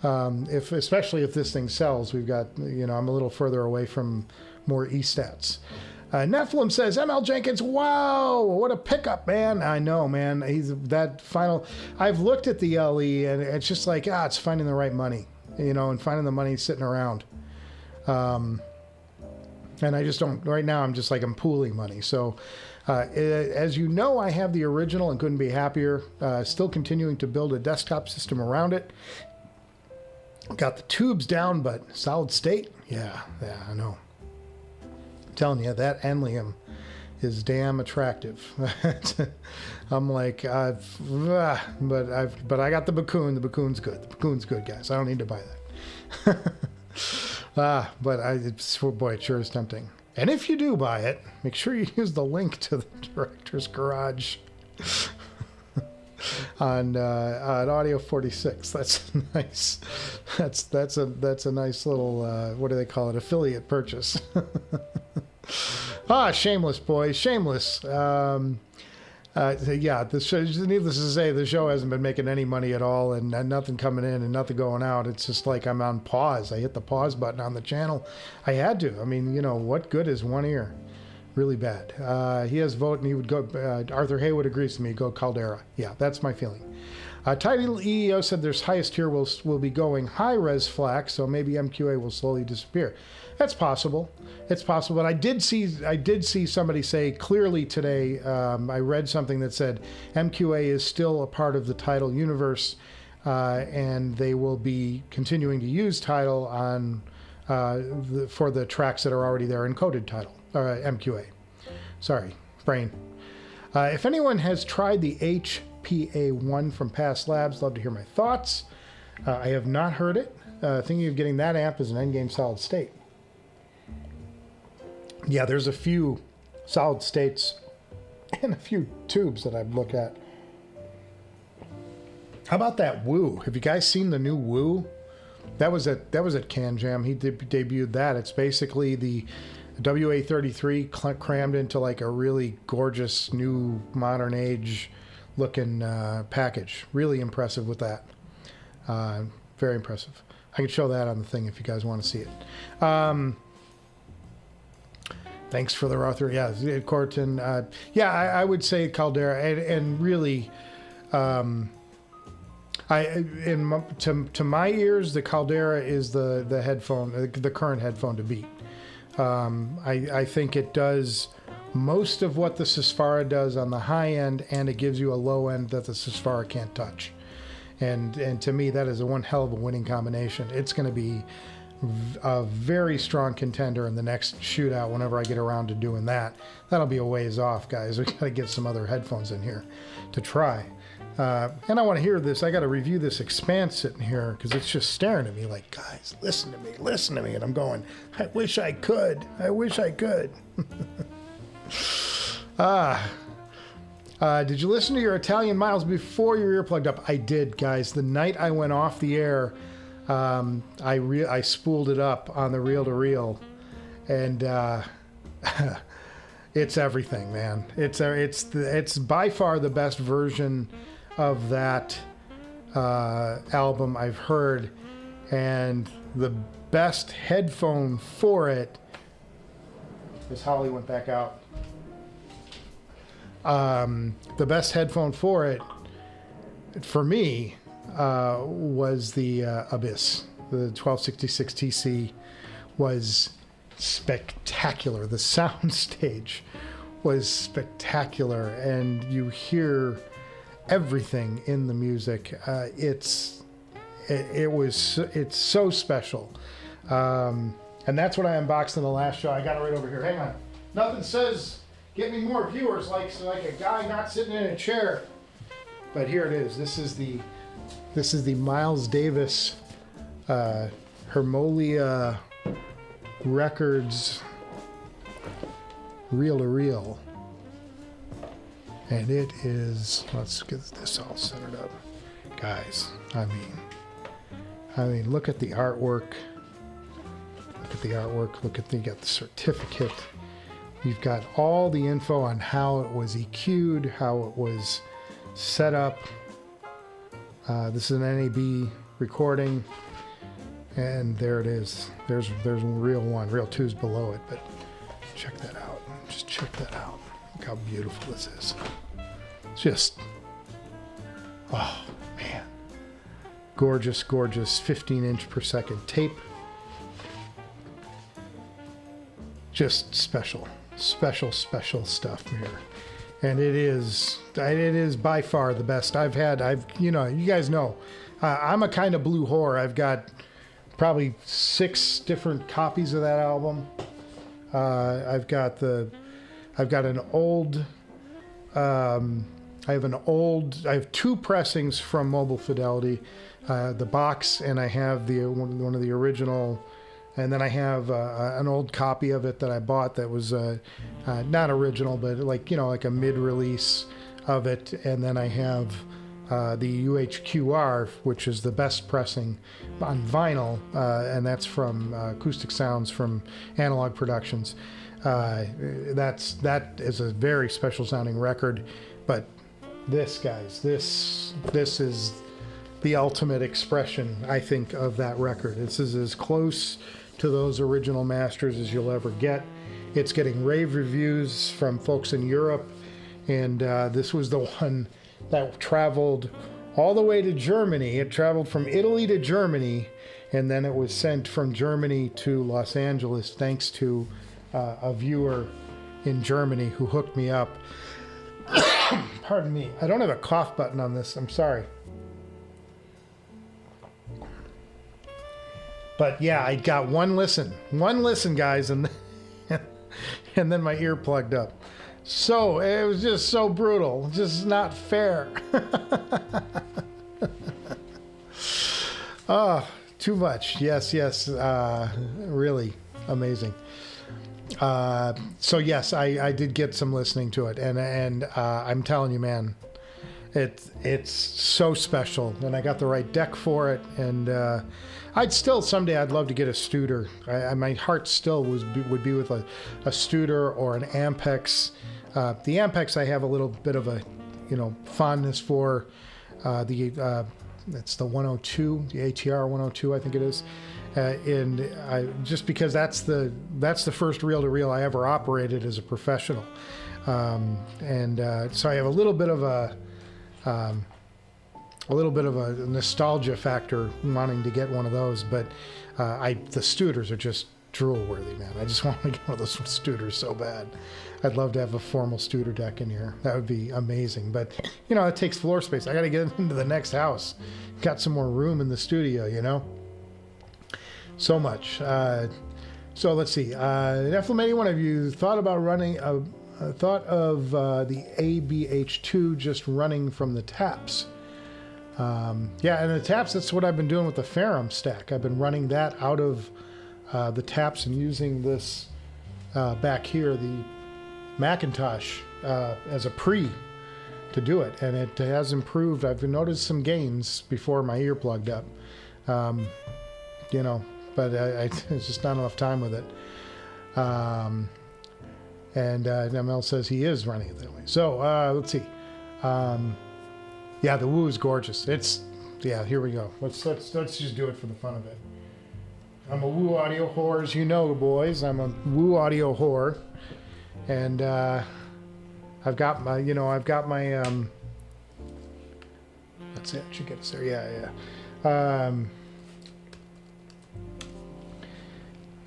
S1: Especially if this thing sells, we've got, you know, I'm a little further away from more eStats. Nephilim says, ML Jenkins, wow, what a pickup, man. I know, man. I've looked at the LE and it's just like, it's finding the right money, you know, and finding the money sitting around. And I just don't, right now I'm just like, I'm pooling money. So as you know, I have the original and couldn't be happier. Still continuing to build a desktop system around it. Got the tubes down, but solid state. Yeah, I know. I'm telling you, that Enlium is damn attractive. I'm like, but I got the Bakun. The Bakun's good. The Bakun's good, guys. I don't need to buy that. Boy, it sure is tempting. And if you do buy it, make sure you use the link to the Director's Garage on Audio 46. That's nice. That's a nice little what do they call it? Affiliate purchase. Shameless, boys, shameless. Yeah, this show, needless to say, the show hasn't been making any money at all, and nothing coming in and nothing going out. It's just like I'm on pause. I hit the pause button on the channel. I had to. I mean, you know, what good is one ear? Really bad. He has vote, and he would go. Arthur Haywood agrees with me. Go Caldera. Yeah, that's my feeling. Tidal EEO said their highest tier will be going high res FLAC, so maybe MQA will slowly disappear. That's possible. It's possible. But I did see somebody say clearly today. I read something that said MQA is still a part of the Tidal universe, and they will be continuing to use Tidal on for the tracks that are already there encoded Tidal. MQA. Sorry, brain. If anyone has tried the HPA1 from Past Labs, love to hear my thoughts. I have not heard it. Thinking of getting that amp as an endgame solid state. Yeah, there's a few solid states and a few tubes that I've looked at. How about that Woo? Have you guys seen the new Woo? That was at Can Jam. He debuted that. It's basically the WA33 crammed into like a really gorgeous new modern age looking package. Really impressive with that. Very impressive. I can show that on the thing if you guys want to see it. Thanks for the Arthur. Yeah, Corton. Yeah, I would say Caldera, and really, to my ears, the Caldera is the headphone, the current headphone to beat. I think it does most of what the Susvara does on the high end, and it gives you a low end that the Susvara can't touch. And to me, that is one hell of a winning combination. It's going to be a very strong contender in the next shootout whenever I get around to doing that. That'll be a ways off, guys. We got to get some other headphones in here to try. And I want to hear this. I got to review this Expanse sitting here because it's just staring at me like, guys, listen to me, listen to me. And I'm going, I wish I could. I wish I could. Did you listen to your Italian Miles before your ear plugged up? I did, guys. The night I went off the air, I spooled it up on the reel-to-reel, and it's everything, man. It's by far the best version of that album I've heard, and the best headphone for it. As Holly went back out. The best headphone for it, for me, was the Abyss. The 1266 TC was spectacular. The soundstage was spectacular, and you hear everything in the music. It's so special. And that's what I unboxed in the last show. I got it right over here. Hang on. Nothing says get me more viewers like a guy not sitting in a chair. But here it is. This is the Miles Davis Hermolia Records reel-to-reel. And it is, let's get this all centered up. Guys, I mean, look at the artwork. Look at the artwork. Look at you got the certificate. You've got all the info on how it was EQ'd, how it was set up. This is an NAB recording, and there it is. There's reel 1. Reel 2 is below it, but check that out. Just check that out. Look how beautiful this is. It's just, oh man, gorgeous, gorgeous 15-inch per second tape. Just special stuff here. And it is by far the best I've had. You guys know, I'm a kind of blue whore. I've got probably 6 different copies of that album. I have 2 pressings from Mobile Fidelity, the box, and I have one of the original. And then I have an old copy of it that I bought that was not original, but like a mid-release of it. And then I have the UHQR, which is the best pressing on vinyl, and that's from Acoustic Sounds from Analog Productions. That is a very special sounding record. But this, guys, this is the ultimate expression, I think, of that record. This is as close to those original masters as you'll ever get. It's getting rave reviews from folks in Europe, and this was the one that traveled all the way to Germany. It traveled from Italy to Germany, and then it was sent from Germany to Los Angeles thanks to a viewer in Germany who hooked me up. Pardon me. I don't have a cough button on this. I'm sorry. But yeah, I got one listen, guys, and then my ear plugged up. So it was just so brutal, just not fair. Oh, too much. Yes, really amazing. So yes, I did get some listening to it, and I'm telling you, man, it's so special, and I got the right deck for it, and someday I'd love to get a Studer. My heart still would be with a Studer or an Ampex. The Ampex I have a little bit of a fondness for. It's the 102, the ATR 102, I think it is, just because that's the first reel-to-reel I ever operated as a professional, so I have a little bit of a nostalgia factor wanting to get one of those, but the Studers are just drool-worthy, man. I just want to get one of those Studers so bad. I'd love to have a formal Studer deck in here. That would be amazing, but it takes floor space. I got to get into the next house. Got some more room in the studio, so much. So let's see. Nephilim, any one of you thought about running, thought of the ABH2 just running from the taps? Yeah, and the taps, that's what I've been doing with the Ferrum stack. I've been running that out of the taps and using this back here, the Macintosh, as a pre to do it. And it has improved. I've noticed some gains before my ear plugged up. You know, but it's just not enough time with it. And ML says he is running it that way. So let's see. Yeah, the Woo is gorgeous. Yeah, here we go. Let's just do it for the fun of it. I'm a Woo audio whore, as you know, boys. I'm a Woo audio whore, and I've got my, that's it. Should get us there. Yeah.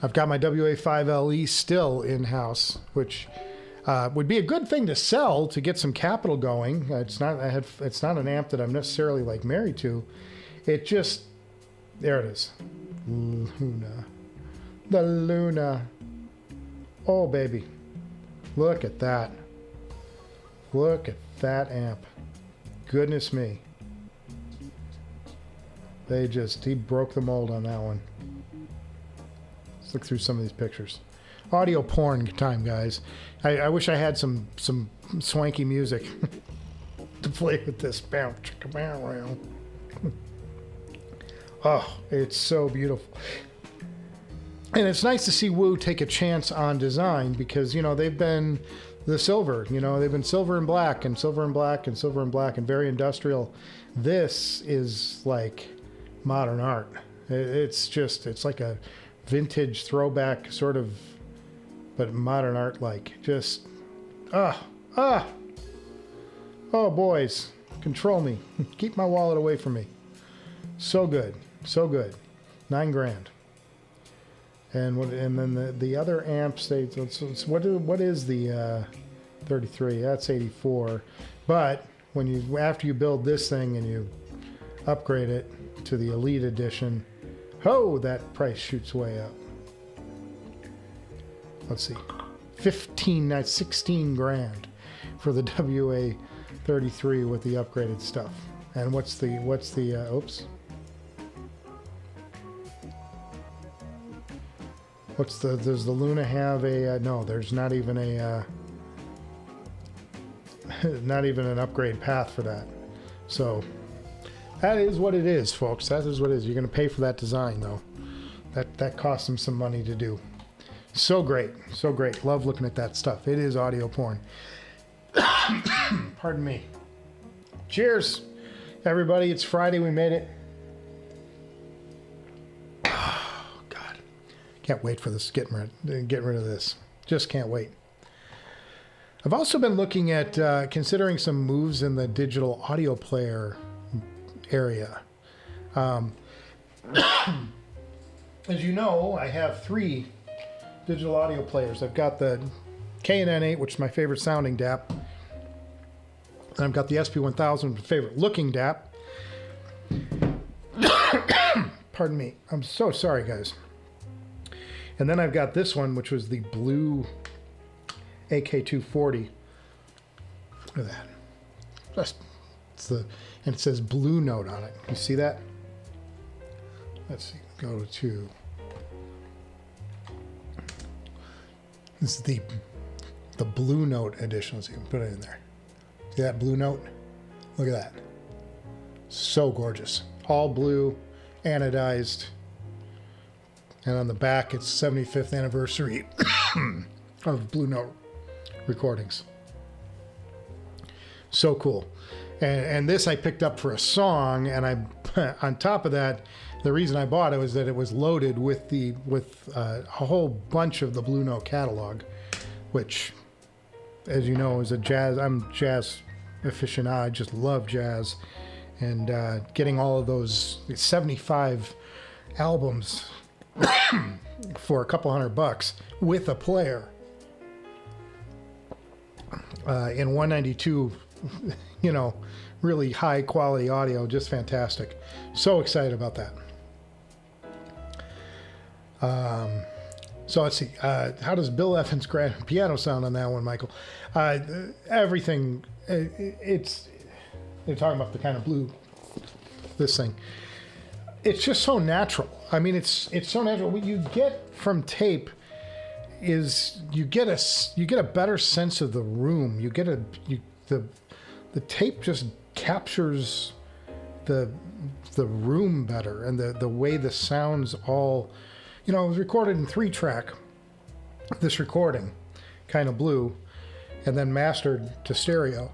S1: I've got my WA5LE still in-house, which would be a good thing to sell to get some capital going. It's not an amp that I'm necessarily like married to. It just, there it is. Luna. The Luna. Oh, baby. Look at that. Look at that amp. Goodness me. He broke the mold on that one. Let's look through some of these pictures. Audio porn time, guys. I wish I had some swanky music to play with this. Oh, it's so beautiful. And it's nice to see Woo take a chance on design because, you know, they've been the silver, you know, they've been silver and black and silver and black and silver and black and very industrial. This is like modern art. It's like a vintage throwback sort of, but modern art like. Just, oh boys, control me. Keep my wallet away from me. So good, so good. $9 grand. And then the other amps, what is the 33? That's 84. But when after you build this thing and you upgrade it to the Elite Edition, that price shoots way up. Let's see, 16 grand for the WA33 with the upgraded stuff. And what's the oops? Does the Luna have a, no, there's not even a, not even an upgrade path for that. So that is what it is, folks. That is what it is. You're going to pay for that design, though. That costs them some money to do. So great. So great. Love looking at that stuff. It is audio porn. Pardon me. Cheers, everybody. It's Friday. We made it. Can't wait for this, getting rid of this. Just can't wait. I've also been looking at considering some moves in the digital audio player area. As you know, I have 3 digital audio players. I've got the Cayin N8, which is my favorite sounding DAP. And I've got the SP1000, my favorite looking DAP. Pardon me. I'm so sorry, guys. And then I've got this one, which was the blue AK240. Look at that. And it says Blue Note on it. You see that? Let's see. Go to. This is the Blue Note edition. Let's see. Put it in there. See that Blue Note? Look at that. So gorgeous. All blue, anodized. And on the back, it's 75th anniversary of Blue Note recordings. So cool. And this I picked up for a song, and on top of that, the reason I bought it was that it was loaded with a whole bunch of the Blue Note catalog, which, as you know, is I'm jazz aficionado. I just love jazz, and getting all of those 75 albums for a couple $100 with a player in 192, you know, really high quality audio, just fantastic. So excited about that. So let's see. How does Bill Evans' grand piano sound on that one, Michael? Everything. It's. They're talking about the kind of blue. This thing. It's just so natural. I mean, it's so natural. What you get from tape is you get a better sense of the room. You get the tape just captures the room better, and the way the sounds all, you know, it was recorded in 3-track, this recording, Kind of Blue, and then mastered to stereo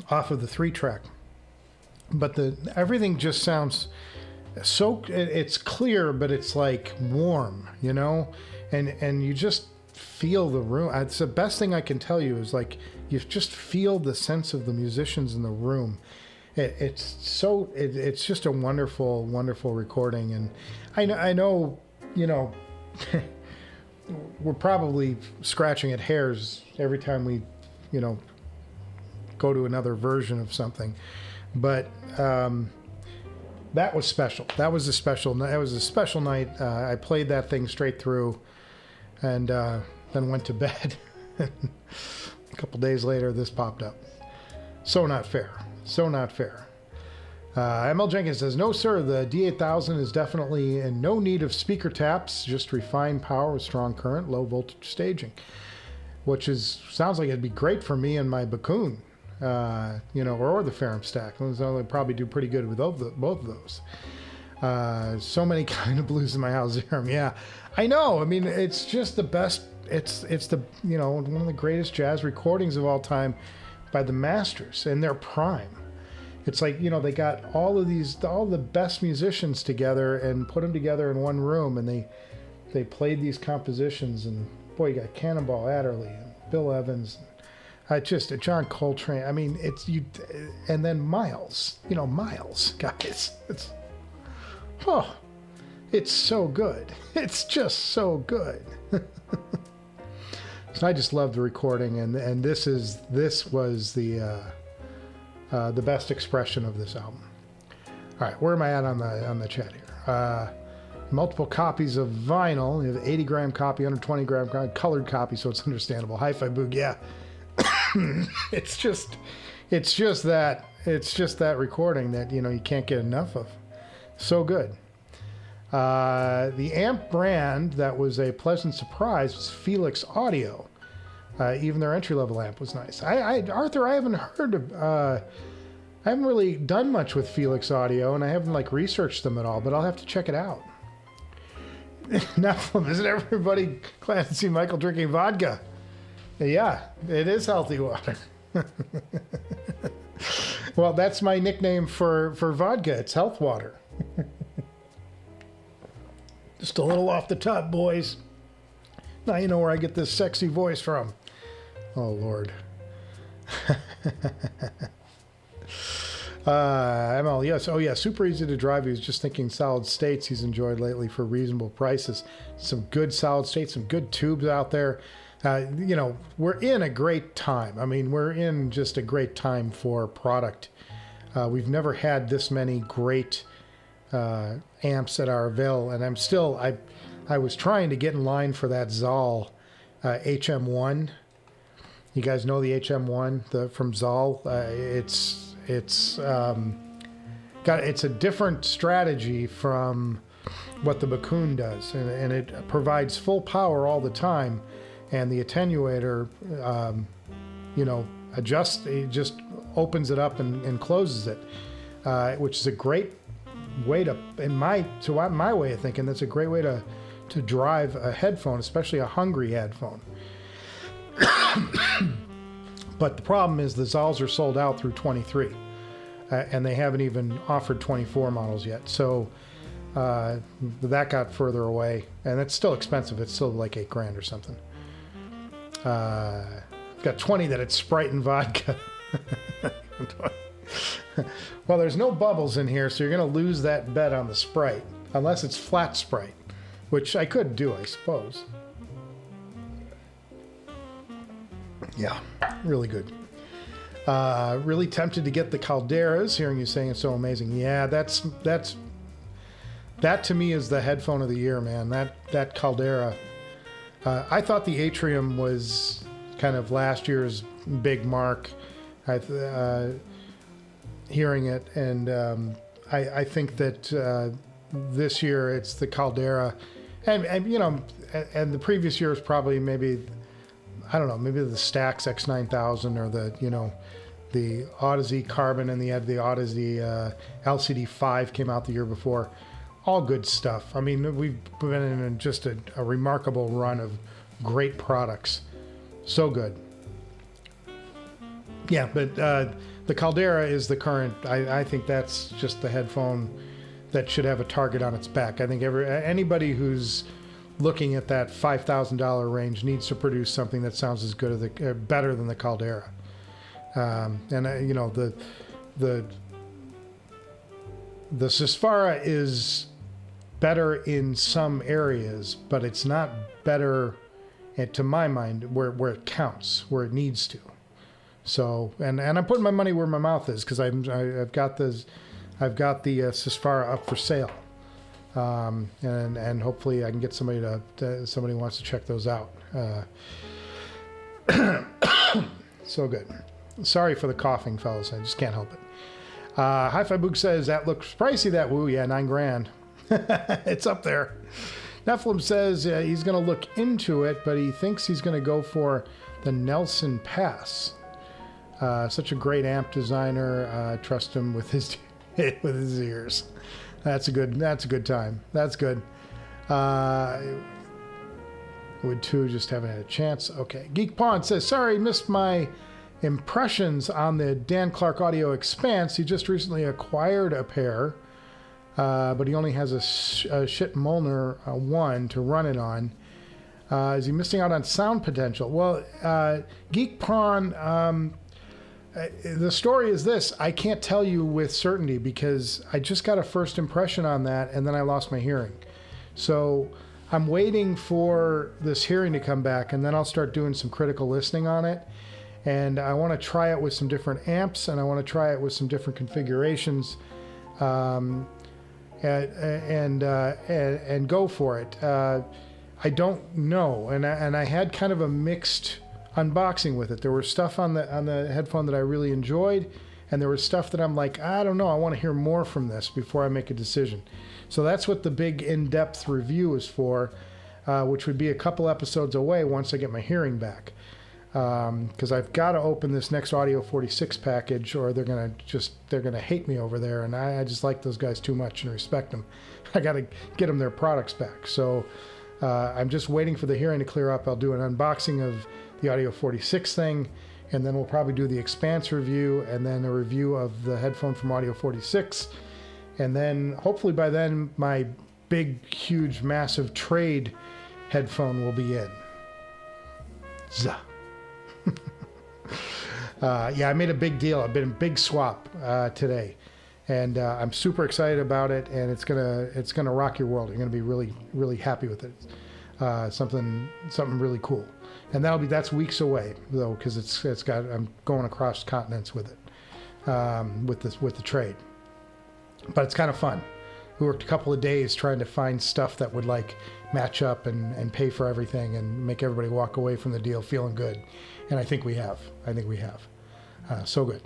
S1: off of the 3-track. But everything just sounds so, it's clear, but it's like warm, you know, and you just feel the room. It's the best thing I can tell you is like you just feel the sense of the musicians in the room. It's just a wonderful, wonderful recording. And I know, you know, we're probably scratching at hairs every time we, you know, go to another version of something. But that was special. That was a special night. I played that thing straight through, and then went to bed. A couple days later, this popped up. So not fair. So not fair. ML Jenkins says, no, sir, the D8000 is definitely in no need of speaker taps, just refined power with strong current, low voltage staging, which sounds like it'd be great for me and my Bakun, you know, or the Ferrum stack. So I'd probably do pretty good with both of those. So many kind of blues in my house. Yeah, I know. I mean, it's just the best. It's the, you know, one of the greatest jazz recordings of all time by the masters in their prime. It's like, you know, they got all the best musicians together and put them together in one room, and they played these compositions. And boy, you got Cannonball Adderley and Bill Evans, just John Coltrane. I mean, and then Miles. You know, Miles, guys. It's so good. It's just so good. So I just love the recording, and this was the best expression of this album. All right, where am I at on the chat here? Multiple copies of vinyl. You have 80-gram copy, 120-gram copy, colored copy, so it's understandable. Hi-Fi Boog, yeah. it's just that recording that, you know, you can't get enough of. So good. The amp brand that was a pleasant surprise was Felix Audio. Even their entry-level amp was nice. Arthur, I haven't heard of, I haven't really done much with Felix Audio, and I haven't like researched them at all, but I'll have to check it out. Now, isn't everybody glad to see Michael drinking vodka? Yeah, it is healthy water. Well, that's my nickname for vodka. It's health water. Just a little off the top, boys. Now you know where I get this sexy voice from. Oh, Lord. ML, yes. Oh, yeah, super easy to drive. He was just thinking solid states he's enjoyed lately for reasonable prices. Some good solid states, some good tubes out there. You know, we're in a great time. I mean, we're in just a great time for product. We've never had this many great amps at our avail, and I was trying to get in line for that Zal HM1. You guys know the HM1 from Zal. It's a different strategy from what the Bakun does, and it provides full power all the time, and the attenuator, you know, adjusts. It just opens it up and closes it, which is a great way to, my way of thinking, that's a great way to drive a headphone, especially a hungry headphone. But the problem is the Zals are sold out through 23, and they haven't even offered 24 models yet. So that got further away, and it's still expensive. It's still like $8,000 or something. I've got 20 that it's Sprite and vodka. Well, there's no bubbles in here, so you're going to lose that bet on the Sprite, unless it's flat Sprite, which I could do, I suppose. Yeah, really good. Really tempted to get the Calderas, hearing you saying it's so amazing. Yeah, that's that to me is the headphone of the year, man. That Caldera. I thought the Atrium was kind of last year's big mark. Hearing it, and I think that this year it's the Caldera, and you know, and the previous year is probably maybe, I don't know, maybe the Stax X9000 or the, you know, the Audeze Carbon, and the Audeze LCD-5 came out the year before. All good stuff. I mean, we've been in just a remarkable run of great products. So good. Yeah, but the Caldera is the current. I think that's just the headphone that should have a target on its back. I think anybody who's looking at that $5,000 range needs to produce something that sounds as good as better than the Caldera. And you know, the Susvara is better in some areas, but it's not better, to my mind, where it counts, where it needs to. So, and I'm putting my money where my mouth is, because I've got the Susvara up for sale, and hopefully I can get somebody somebody who wants to check those out. So good. Sorry for the coughing, fellas. I just can't help it. Hi-Fi Book says that looks pricey. That woo, yeah, $9,000. It's up there. Nephilim says he's going to look into it, but he thinks he's going to go for the Nelson Pass. Such a great amp designer. Trust him with his ears. That's a good time. That's good. Would too, just haven't had a chance. Okay. Geek Pawn says, sorry, missed my impressions on the Dan Clark Audio Expanse. He just recently acquired a pair, but he only has a Schiit Molnar 1 to run it on. Is he missing out on sound potential? Well, Geek Pawn, the story is this. I can't tell you with certainty because I just got a first impression on that, and then I lost my hearing. So I'm waiting for this hearing to come back, and then I'll start doing some critical listening on it. And I want to try it with some different amps, and I want to try it with some different configurations, and go for it. I don't know, and I had kind of a mixed unboxing with it. There was stuff on the headphone that I really enjoyed, and there was stuff that I'm like, I don't know, I want to hear more from this before I make a decision. So that's what the big in-depth review is for, which would be a couple episodes away once I get my hearing back. Because I've got to open this next Audio 46 package, or they're gonna hate me over there, and I just like those guys too much and respect them. I got to get them their products back. So I'm just waiting for the hearing to clear up. I'll do an unboxing of the Audio 46 thing, and then we'll probably do the Expanse review, and then a review of the headphone from Audio 46, and then hopefully by then my big, huge, massive trade headphone will be in. Zah. Yeah, I made a big deal. I've been a big swap today, and I'm super excited about it. And it's gonna rock your world. You're gonna be really, really happy with it. Something really cool. And that's weeks away though, because I'm going across continents with it, with the trade. But it's kind of fun. We worked a couple of days trying to find stuff that would like match up and pay for everything and make everybody walk away from the deal feeling good. And I think we have. So good.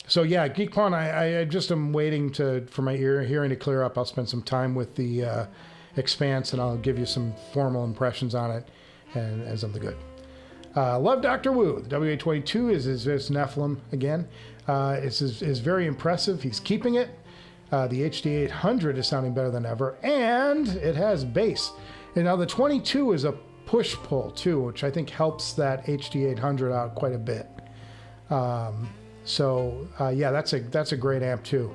S1: So yeah, Geek Pawn, I just am waiting for my hearing to clear up. I'll spend some time with the Expanse, and I'll give you some formal impressions on it and something good. Love Dr. Wu. The WA-22 is Nephilim again. Is very impressive. He's keeping it. The HD-800 is sounding better than ever, and it has bass. And now the 22 is a push-pull too, which I think helps that HD-800 out quite a bit. Yeah, that's a great amp too.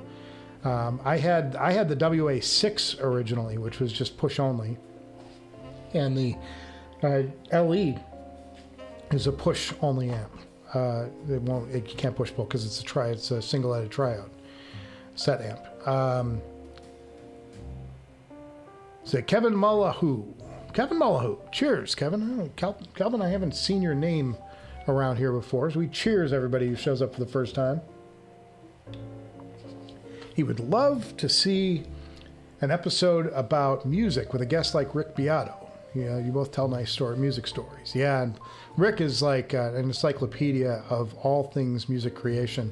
S1: I had the WA6 originally, which was just push only, and the LE is a push only amp. You can't push pull because it's a single-headed triode set amp. So Kevin Mullahu. Cheers, Kevin. Calvin, I haven't seen your name around here before, so we cheers everybody who shows up for the first time. He would love to see an episode about music with a guest like Rick Beato. You know, you both tell nice music stories. Yeah, and Rick is like an encyclopedia of all things music creation.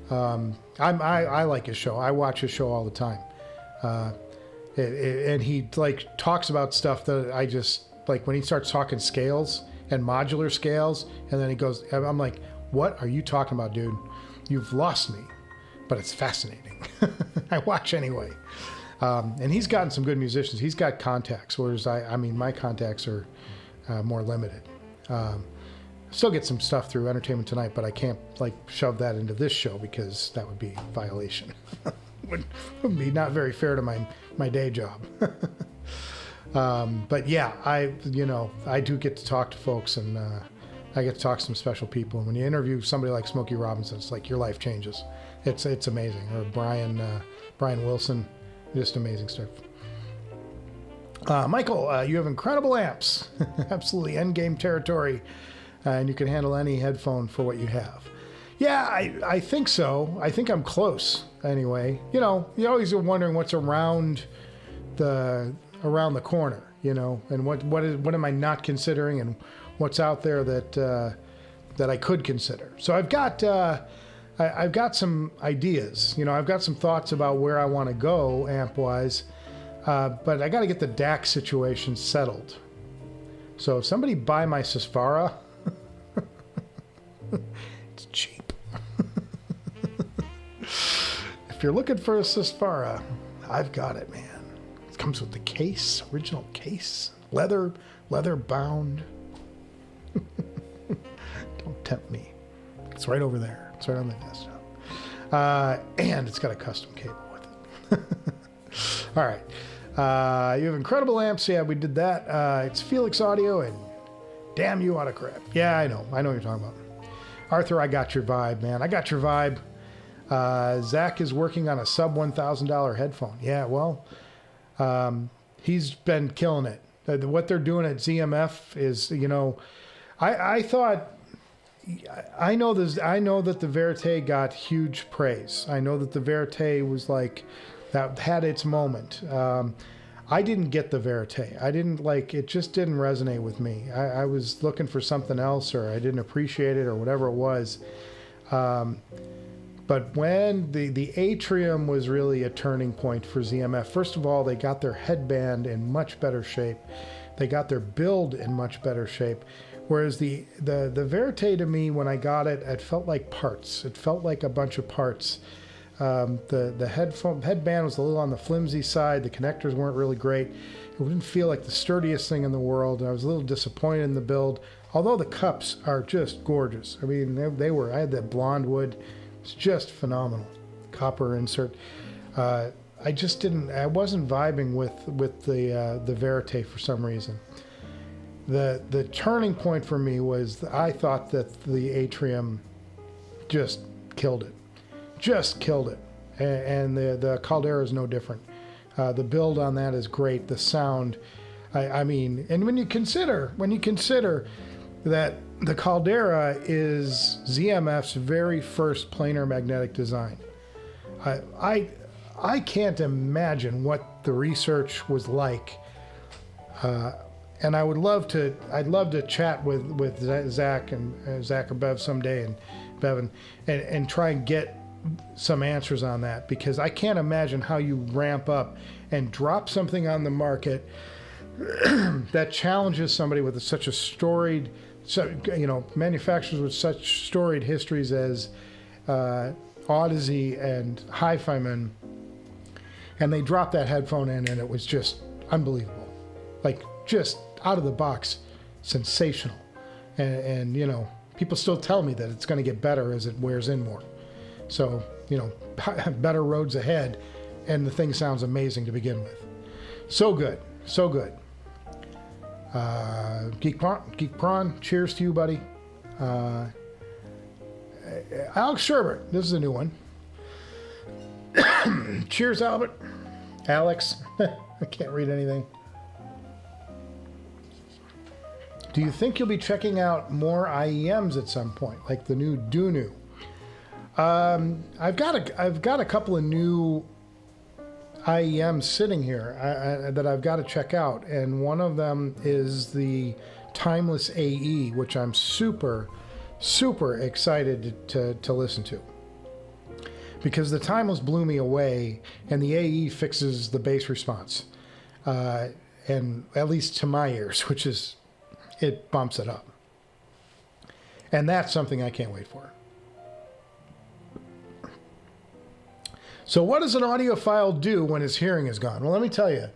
S1: I like his show. I watch his show all the time. And he like talks about stuff that I just like when he starts talking scales and modular scales, and then he goes, I'm like, what are you talking about, dude? You've lost me, but it's fascinating. I watch anyway. And he's gotten some good musicians. He's got contacts, whereas I mean, my contacts are more limited. Still get some stuff through Entertainment Tonight, but I can't like shove that into this show because that would be a violation. would be not very fair to my day job. But yeah, I do get to talk to folks, and I get to talk to some special people. And when you interview somebody like Smokey Robinson, it's like your life changes. It's amazing. Or Brian Wilson, just amazing stuff. Michael, you have incredible amps, absolutely endgame territory, and you can handle any headphone for what you have. Yeah, I think so. I think I'm close anyway. You know, you're always wondering what's around the corner, you know, and what am I not considering, and what's out there that I could consider. So I've got some ideas. You know, I've got some thoughts about where I want to go amp wise, but I got to get the DAC situation settled. So if somebody buy my Susvara, it's cheap. If you're looking for a Susvara, I've got it, man. It comes with the case, original case, leather bound. Don't tempt me. It's right over there. It's right on the desktop. And it's got a custom cable with it. All right. You have incredible amps. Yeah, we did that. It's Felix Audio and damn you autocrat. Yeah, I know what you're talking about. Arthur, I got your vibe, man. I got your vibe. Zach is working on a sub $1,000 headphone. Yeah, well, he's been killing it. What they're doing at ZMF is, you know, I know that the Verite got huge praise. I know that the Verite was like, that had its moment. I didn't get the Verite. I didn't like, it just didn't resonate with me. I was looking for something else, or I didn't appreciate it, or whatever it was. But when the Atrium was really a turning point for ZMF. First of all, they got their headband in much better shape. They got their build in much better shape. Whereas the Verite, to me, when I got it, it felt like parts. It felt like a bunch of parts. The headband was a little on the flimsy side. The connectors weren't really great. It didn't feel like the sturdiest thing in the world. And I was a little disappointed in the build. Although the cups are just gorgeous. I mean, they were. I had that blonde wood. It's just phenomenal. Copper insert. I just didn't. I wasn't vibing with the Verite for some reason. The turning point for me was I thought that the Atrium just killed it. Just killed it. And the Caldera is no different. The build on that is great. The sound, I mean, and when you consider that the Caldera is ZMF's very first planar magnetic design, I can't imagine what the research was like. And I'd love to chat with Zach and Zach or Bev someday, and Bevan, and try and get some answers on that, because I can't imagine how you ramp up and drop something on the market that challenges somebody with such a storied, manufacturers with such storied histories as Audeze and HiFiman, and they dropped that headphone in, and it was just unbelievable, like just out of the box, sensational, and you know, people still tell me that it's going to get better as it wears in more. So, you know, better roads ahead, and the thing sounds amazing to begin with. So good, so good. Geek Prawn, cheers to you, buddy. Alex Sherbert, this is a new one. Cheers, Albert. Alex, I can't read anything. Do you think you'll be checking out more IEMs at some point, like the new Dunu? I've got a couple of new IEMs sitting here that I've got to check out, and one of them is the Timeless AE, which I'm super excited to listen to, because the Timeless blew me away, and the AE fixes the bass response, and at least to my ears, which is, it bumps it up, and that's something I can't wait for. So what does an audiophile do when his hearing is gone? Well, let me tell you.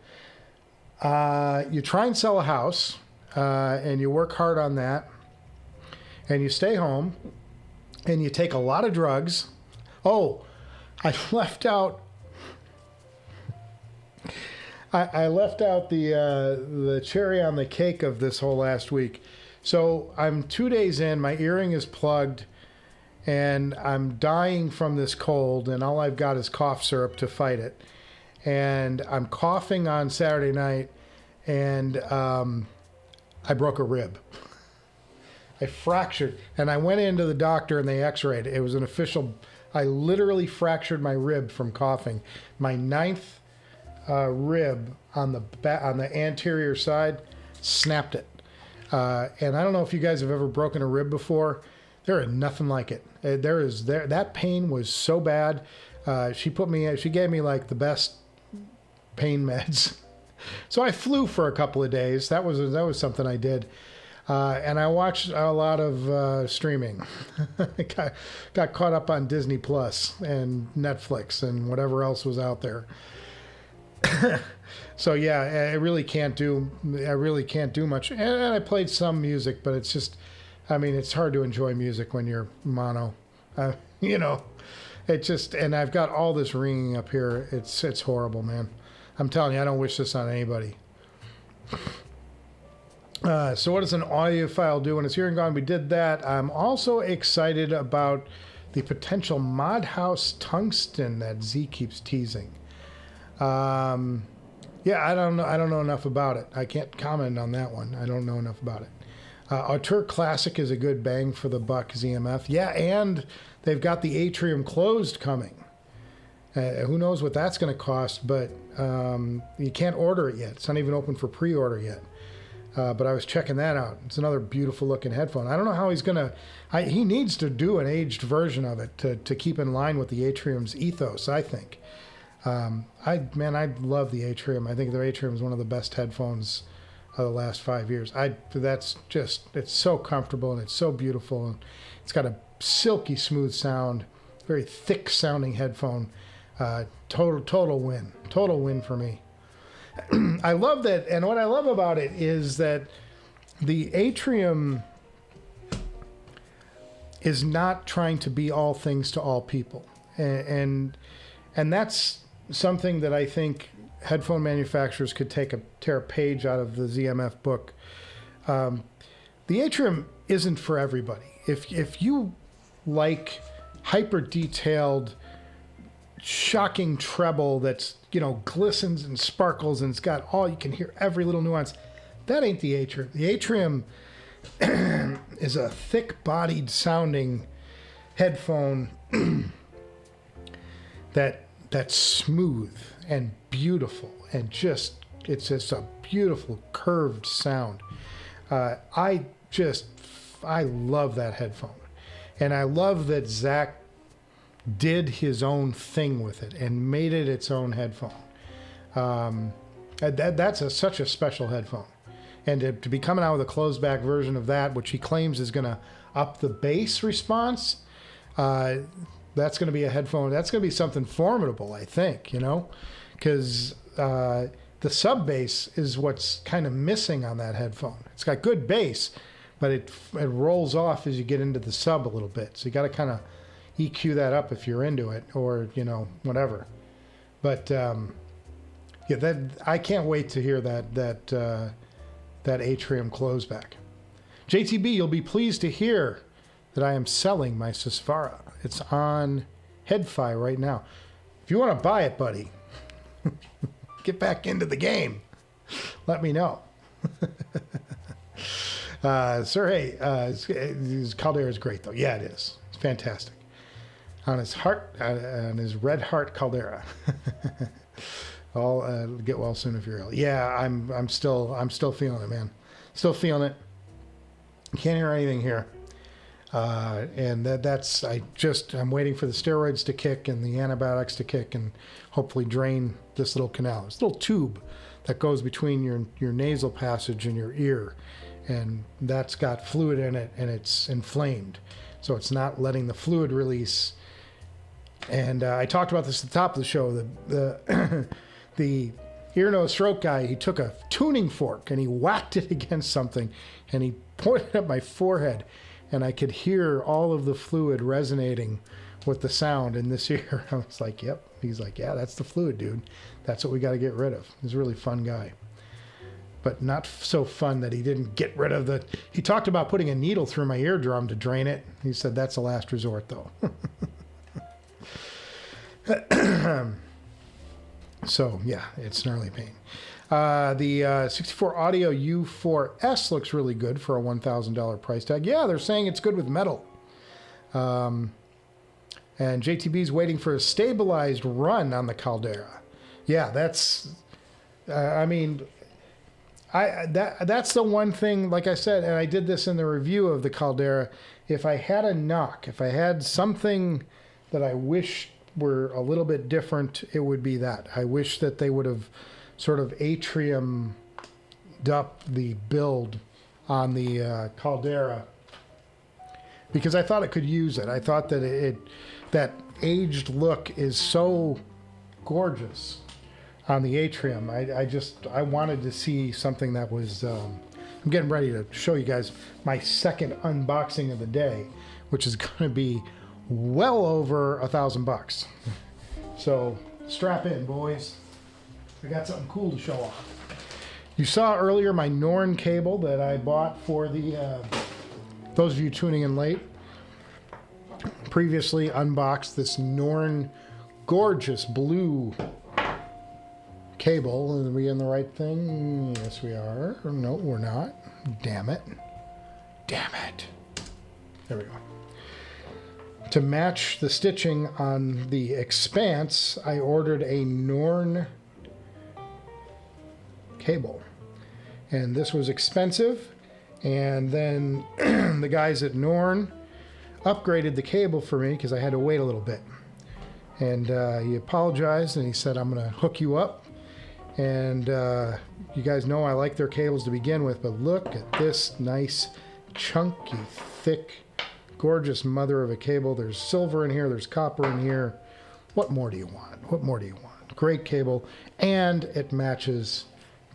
S1: You try and sell a house, and you work hard on that, and you stay home, and you take a lot of drugs. Oh, I left out the cherry on the cake of this whole last week. So I'm 2 days in, my earring is plugged, and I'm dying from this cold, and all I've got is cough syrup to fight it. And I'm coughing on Saturday night, and I broke a rib. I fractured, and I went into the doctor, and they x-rayed it. It was an official, I literally fractured my rib from coughing. My 9th rib on the anterior side, snapped it. And I don't know if you guys have ever broken a rib before. There is nothing like it. That pain was so bad. She gave me like the best pain meds. So I flew for a couple of days. That was something I did. And I watched a lot of streaming. got caught up on Disney Plus and Netflix and whatever else was out there. So yeah, I really can't do much. And I played some music, but it's just, I mean, it's hard to enjoy music when you're mono. You know, it just, and I've got all this ringing up here. It's horrible, man. I'm telling you, I don't wish this on anybody. So what does an audiophile do when it's hearing gone? We did that. I'm also excited about the potential mod house tungsten that Z keeps teasing. Yeah, I don't know enough about it. I can't comment on that one. I don't know enough about it. Auteur Classic is a good bang for the buck ZMF. Yeah, and they've got the Atrium closed coming. Who knows what that's going to cost, but you can't order it yet. It's not even open for pre-order yet. But I was checking that out. It's another beautiful looking headphone. I don't know how he's going to... He needs to do an aged version of it to keep in line with the Atrium's ethos, I think. I love the Atrium. I think the Atrium is one of the best headphones of the last 5 years. It's so comfortable and it's so beautiful. And it's got a silky smooth sound, very thick sounding headphone. Total win for me. I love that, and what I love about it is that the Atrium is not trying to be all things to all people, and that's something that I think headphone manufacturers could tear a page out of the ZMF book. The Atrium isn't for everybody. If you like hyper detailed, shocking treble that's, you know, glistens and sparkles and it's got all, you can hear every little nuance, that ain't the Atrium. The Atrium is a thick-bodied sounding headphone that's smooth and beautiful and it's just a beautiful curved sound. I love that headphone, and I love that Zach did his own thing with it and made it its own headphone. That's such a special headphone. And to be coming out with a closed back version of that, which he claims is going to up the bass response, that's going to be a headphone. That's going to be something formidable, I think, you know, because the sub bass is what's kind of missing on that headphone. It's got good bass, but it rolls off as you get into the sub a little bit. So you got to kind of EQ that up if you're into it, or, you know, whatever. But yeah, I can't wait to hear that Atrium closeback. JTB, you'll be pleased to hear that I am selling my Susvara. It's on HeadFi right now. If you want to buy it, buddy, get back into the game. Let me know. Sir, hey, his Caldera is great, though. Yeah, it is. It's fantastic. On his heart, on his red heart Caldera. I'll get well soon if you're ill. Yeah, I'm still feeling it, man. Still feeling it. Can't hear anything here. And I'm waiting for the steroids to kick and the antibiotics to kick and hopefully drain this little canal. This little tube that goes between your nasal passage and your ear. And that's got fluid in it and it's inflamed. So it's not letting the fluid release. And I talked about this at the top of the show. The ear, nose, throat guy, he took a tuning fork and he whacked it against something and he pointed at my forehead. And I could hear all of the fluid resonating with the sound in this ear. I was like, yep. He's like, yeah, that's the fluid, dude. That's what we got to get rid of. He's a really fun guy. But not so fun that he didn't get rid of the... He talked about putting a needle through my eardrum to drain it. He said that's a last resort, though. So, yeah, it's gnarly pain. The 64 Audio U4S looks really good for a $1,000 price tag. Yeah, they're saying it's good with metal. And JTB's waiting for a stabilized run on the Caldera. Yeah, that's... that's the one thing, like I said, and I did this in the review of the Caldera. If I had a knock, if I had something that I wish were a little bit different, it would be that. I wish that they would have sort of atriumed up the build on the Caldera, because I thought it could use it. I thought that that aged look is so gorgeous on the atrium. I wanted to see something that was, I'm getting ready to show you guys my second unboxing of the day, which is going to be well over $1,000. So strap in, boys. I got something cool to show off. You saw earlier my Norn cable that I bought for the, those of you tuning in late. Previously unboxed this Norn gorgeous blue cable. Are we in the right thing? Yes, we are. No, we're not. Damn it. Damn it. There we go. To match the stitching on the Expanse, I ordered a Norn cable. And this was expensive. And then the guys at Norn upgraded the cable for me because I had to wait a little bit. And he apologized and he said, I'm going to hook you up. And you guys know I like their cables to begin with, but look at this nice, chunky, thick, gorgeous mother of a cable. There's silver in here, there's copper in here. What more do you want? What more do you want? Great cable, and it matches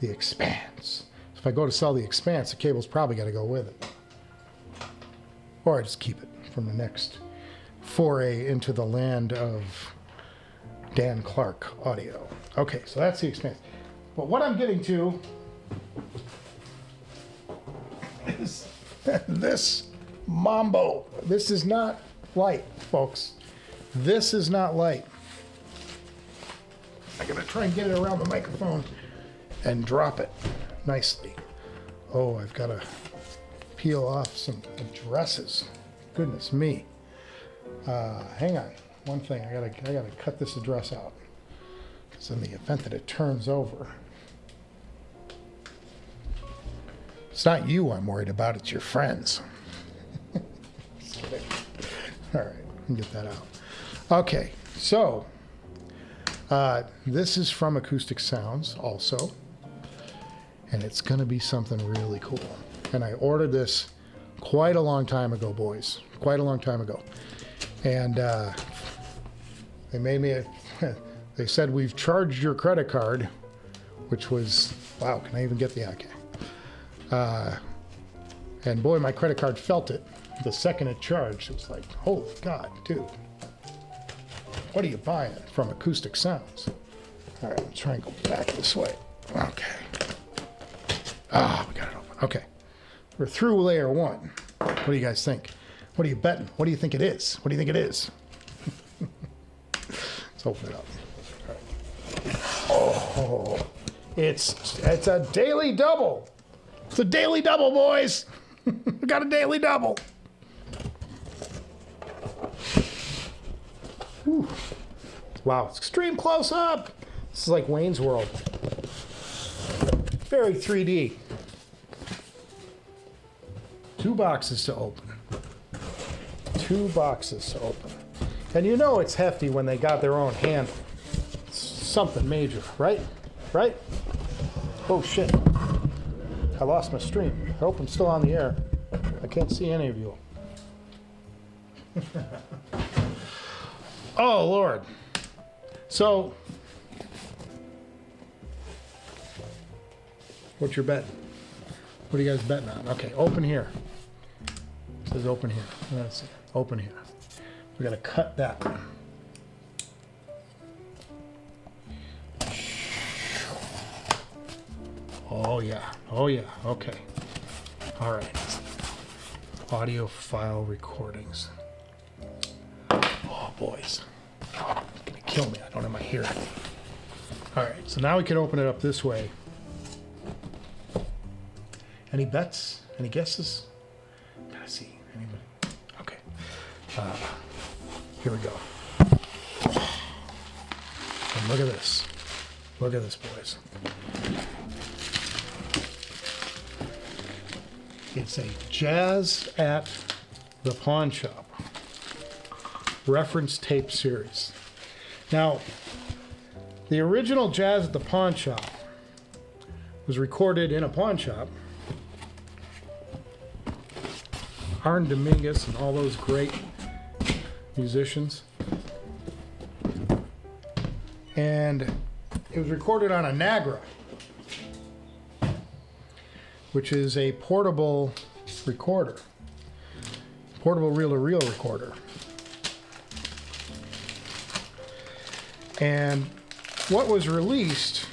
S1: the Expanse. So if I go to sell the Expanse, the cable's probably got to go with it. Or I just keep it from the next foray into the land of Dan Clark audio. Okay, so that's the Expanse. But what I'm getting to is this Mambo. This is not light, folks. This is not light. I'm gonna try and get it around the microphone and drop it nicely. Oh, I've got to peel off some addresses. Goodness me. Hang on. One thing, I gotta cut this address out. Because in the event that it turns over, it's not you I'm worried about, it's your friends. Just kidding. All right, get that out. Okay, so this is from Acoustic Sounds also, and it's going to be something really cool. And I ordered this quite a long time ago, boys, quite a long time ago. And they made me they said, we've charged your credit card, which was, wow, can I even get the okay? And boy, my credit card felt it the second it charged. It was like, holy God, dude. What are you buying from Acoustic Sounds? All right, let's try and go back this way. Okay. Ah, we got it open. Okay. We're through layer one. What do you guys think? What are you betting? What do you think it is? What do you think it is? Let's open it up. Oh, it's a daily double. It's a daily double, boys. We got a daily double. Whew. Wow, it's extreme close up. This is like Wayne's World. Very 3D. 2 boxes to open. 2 boxes to open. And you know it's hefty when they got their own handle. It's something major, right? Right? Oh shit. I lost my stream. I hope I'm still on the air. I can't see any of you. Oh Lord. So, what's your bet? What are you guys betting on? Okay, open here. It says open here. Let's see. Open here. We gotta cut that one. Oh yeah. Oh yeah. Okay. All right. Audio file recordings. Oh boys. It's gonna kill me. I don't have my hearing. All right. So now we can open it up this way. Any bets? Any guesses? Gotta see. Anybody? Okay. Here we go. And look at this. Look at this, boys. It's a Jazz at the Pawnshop reference tape series. Now, the original Jazz at the Pawnshop was recorded in a pawn shop. Arn Dominguez and all those great musicians. And it was recorded on a Nagra, which is a portable recorder, portable reel-to-reel recorder. And what was released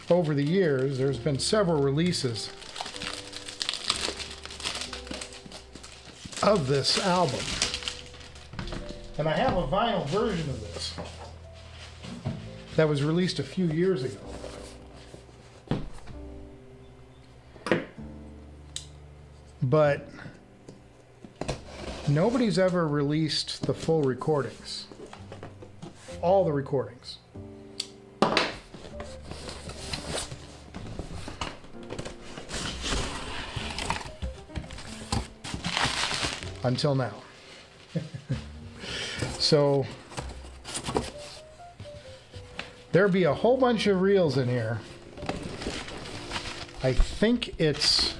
S1: over the years, there's been several releases of this album. And I have a vinyl version of this that was released a few years ago. But nobody's ever released the full recordings. All the recordings. Until now. So there'll be a whole bunch of reels in here. I think it's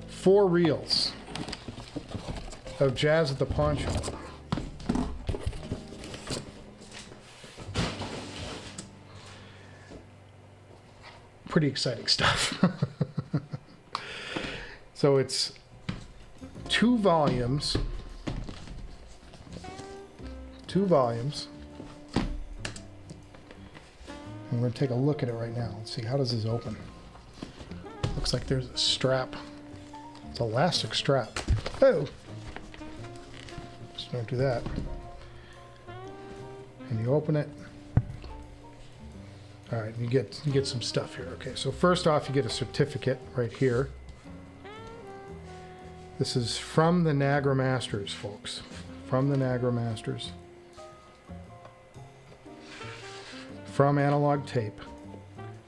S1: 4 reels of Jazz at the Pawnshop. Pretty exciting stuff. So it's 2 volumes. 2 volumes. I'm going to take a look at it right now. Let's see, how does this open? Looks like there's a strap. It's an elastic strap. Oh! Just don't do that. And you open it. All right, you get some stuff here. Okay, so first off, you get a certificate right here. This is from the Nagra Masters, folks. From the Nagra Masters. From analog tape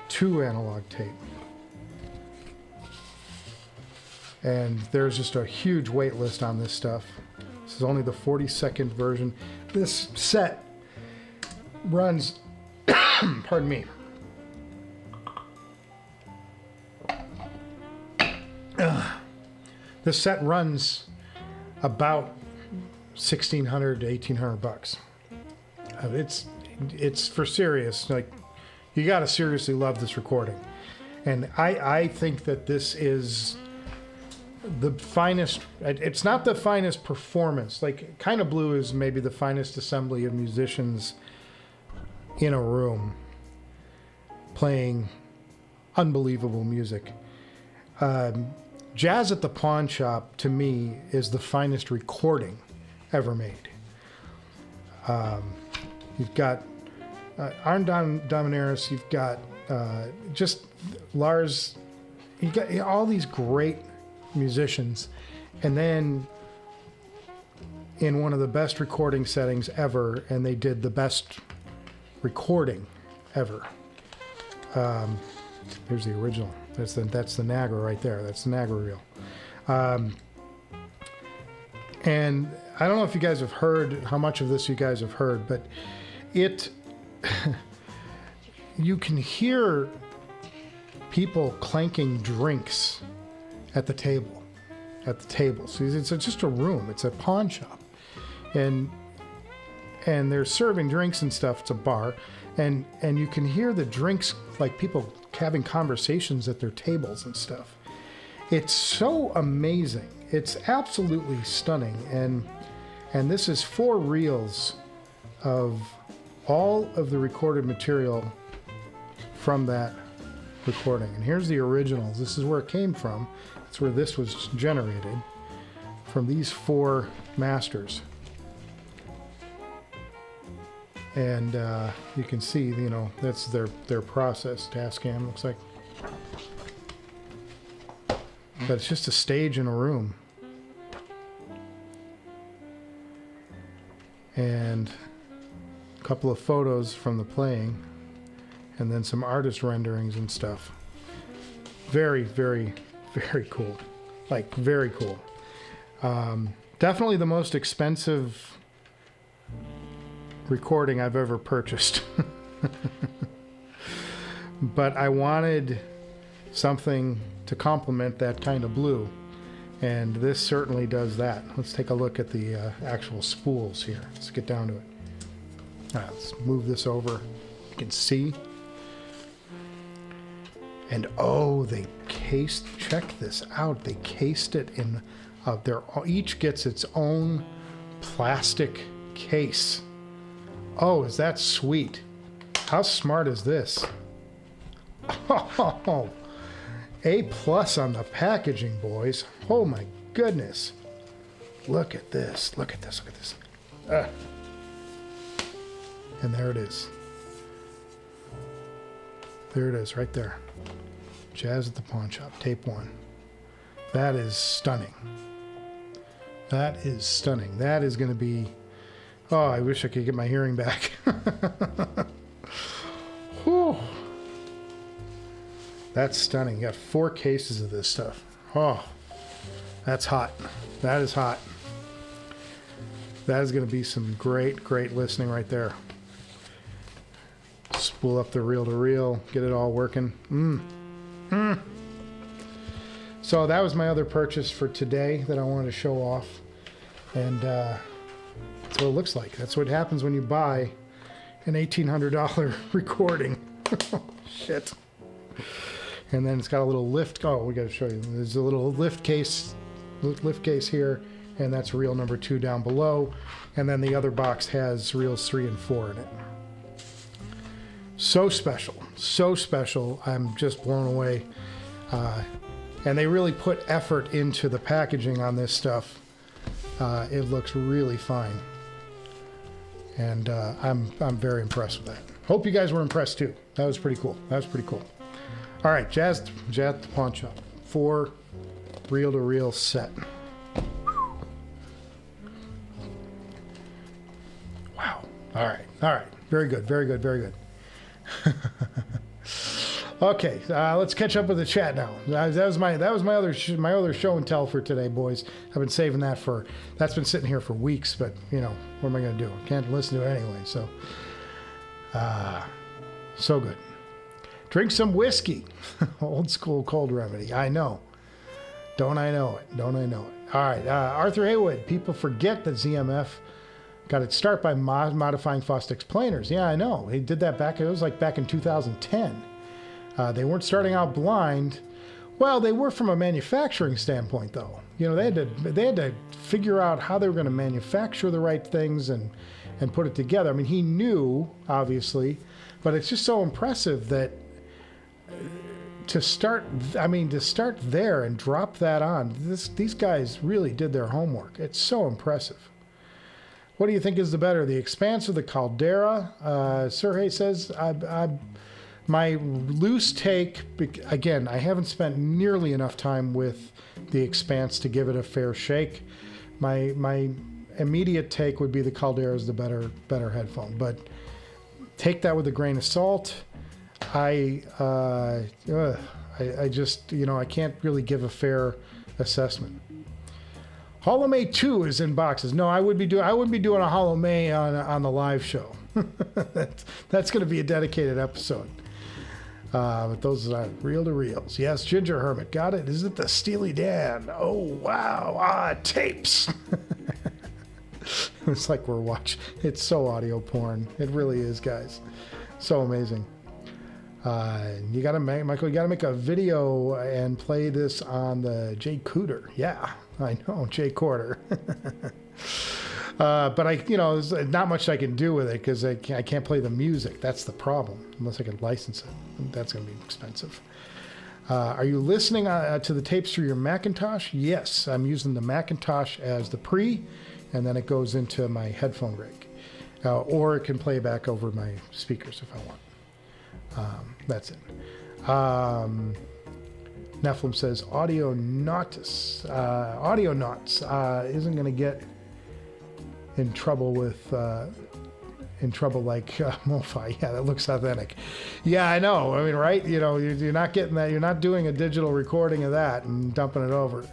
S1: to analog tape. And there's just a huge wait list on this stuff. This is only the 42nd version. This set runs, pardon me, this set runs about $1,600 to $1,800. It's for serious. Like, you got to seriously love this recording. And I think that this is the finest. It's not the finest performance. Like, Kind of Blue is maybe the finest assembly of musicians in a room playing unbelievable music. Jazz at the Pawnshop, to me, is the finest recording ever made. You've got Arn Dominaris, you've got just Lars, you've got all these great musicians, and then in one of the best recording settings ever, and they did the best recording ever. Here's the original. That's the Nagra right there. That's the Nagra reel. And I don't know if you guys have heard how much of this you guys have heard, but it you can hear people clanking drinks at the table. So it's just a room. It's a pawn shop, and they're serving drinks and stuff. It's a bar, and you can hear the drinks, like people having conversations at their tables and stuff. It's so amazing. It's absolutely stunning, and this is 4 reels of all of the recorded material from that recording. And here's the originals. This is where it came from. That's where this was generated, from these 4 masters. And you can see, you know, that's their process. Tascam looks like. But it's just a stage in a room. And a couple of photos from the playing, and then some artist renderings and stuff. Very, very, very cool. Like, very cool. Definitely the most expensive recording I've ever purchased. But I wanted something to complement that kind of blue, and this certainly does that. Let's take a look at the actual spools here. Let's get down to it. All right, let's move this over. You can see. And oh, they cased, check this out. They cased it in, each gets its own plastic case. Oh, is that sweet? How smart is this? Oh, A+ on the packaging, boys. Oh my goodness. Look at this, look at this, look at this. And there it is. There it is, right there. Jazz at the Pawn Shop, tape 1. That is stunning. That is stunning. That is going to be... Oh, I wish I could get my hearing back. Whew. That's stunning. You got 4 cases of this stuff. Oh, that's hot. That is hot. That is going to be some great, great listening right there. Spool up the reel-to-reel, get it all working. So that was my other purchase for today that I wanted to show off. And that's what it looks like. That's what happens when you buy an $1,800 recording. Shit. And then it's got a little lift. Oh, we got to show you. There's a little lift case here, and that's reel number 2 down below. And then the other box has reels 3 and 4 in it. So special, so special. I'm just blown away. And they really put effort into the packaging on this stuff. It looks really fine. And I'm very impressed with that. Hope you guys were impressed too. That was pretty cool. That was pretty cool. All right, Jazz at the Pawn Shop. 4 reel-to-reel set. Wow. All right. All right. Very good. Very good. Very good. Okay, let's catch up with the chat now. That was my other show and tell for today, boys. I've been saving that that's been sitting here for weeks, but you know, what am I going to do? I can't listen to it anyway. So, so good. Drink some whiskey. Old school cold remedy. I know. Don't I know it? Don't I know it? All right, Arthur Haywood. People forget that ZMF got its start by modifying Fostex planers. Yeah, I know. He did that back. It was like back in 2010. They weren't starting out blind. Well, they were from a manufacturing standpoint, though. You know, they had to figure out how they were going to manufacture the right things and put it together. I mean, he knew, obviously, but it's just so impressive that to start there and drop that on. These guys really did their homework. It's so impressive. What do you think is the better, the Expanse or the Caldera? Sergey says, my loose take, again, I haven't spent nearly enough time with the Expanse to give it a fair shake. My immediate take would be the Caldera is the better headphone, but take that with a grain of salt. I just, you know, I can't really give a fair assessment. Hollow May 2 is in boxes. No, I wouldn't be doing a Hollow May on the live show. That's going to be a dedicated episode. But those are reel to reels. Yes, Ginger Hermit, got it. Is it the Steely Dan? Oh wow, tapes. It's like we're watching. It's so audio porn. It really is, guys. So amazing. You gotta make, Michael, you gotta make a video and play this on the J Cooter. Yeah, I know, J Quarter. But there's not much I can do with it because I can't play the music. That's the problem, unless I can license it. That's gonna be expensive. Are you listening to the tapes through your Macintosh? Yes, I'm using the Macintosh as the pre, and then it goes into my headphone rig. Or it can play back over my speakers if I want. That's it. Nephilim says Audionauts isn't going to get in trouble with like MoFi. Yeah, that looks authentic. Yeah, I know. I mean, right? You know, you're not getting that. You're not doing a digital recording of that and dumping it over.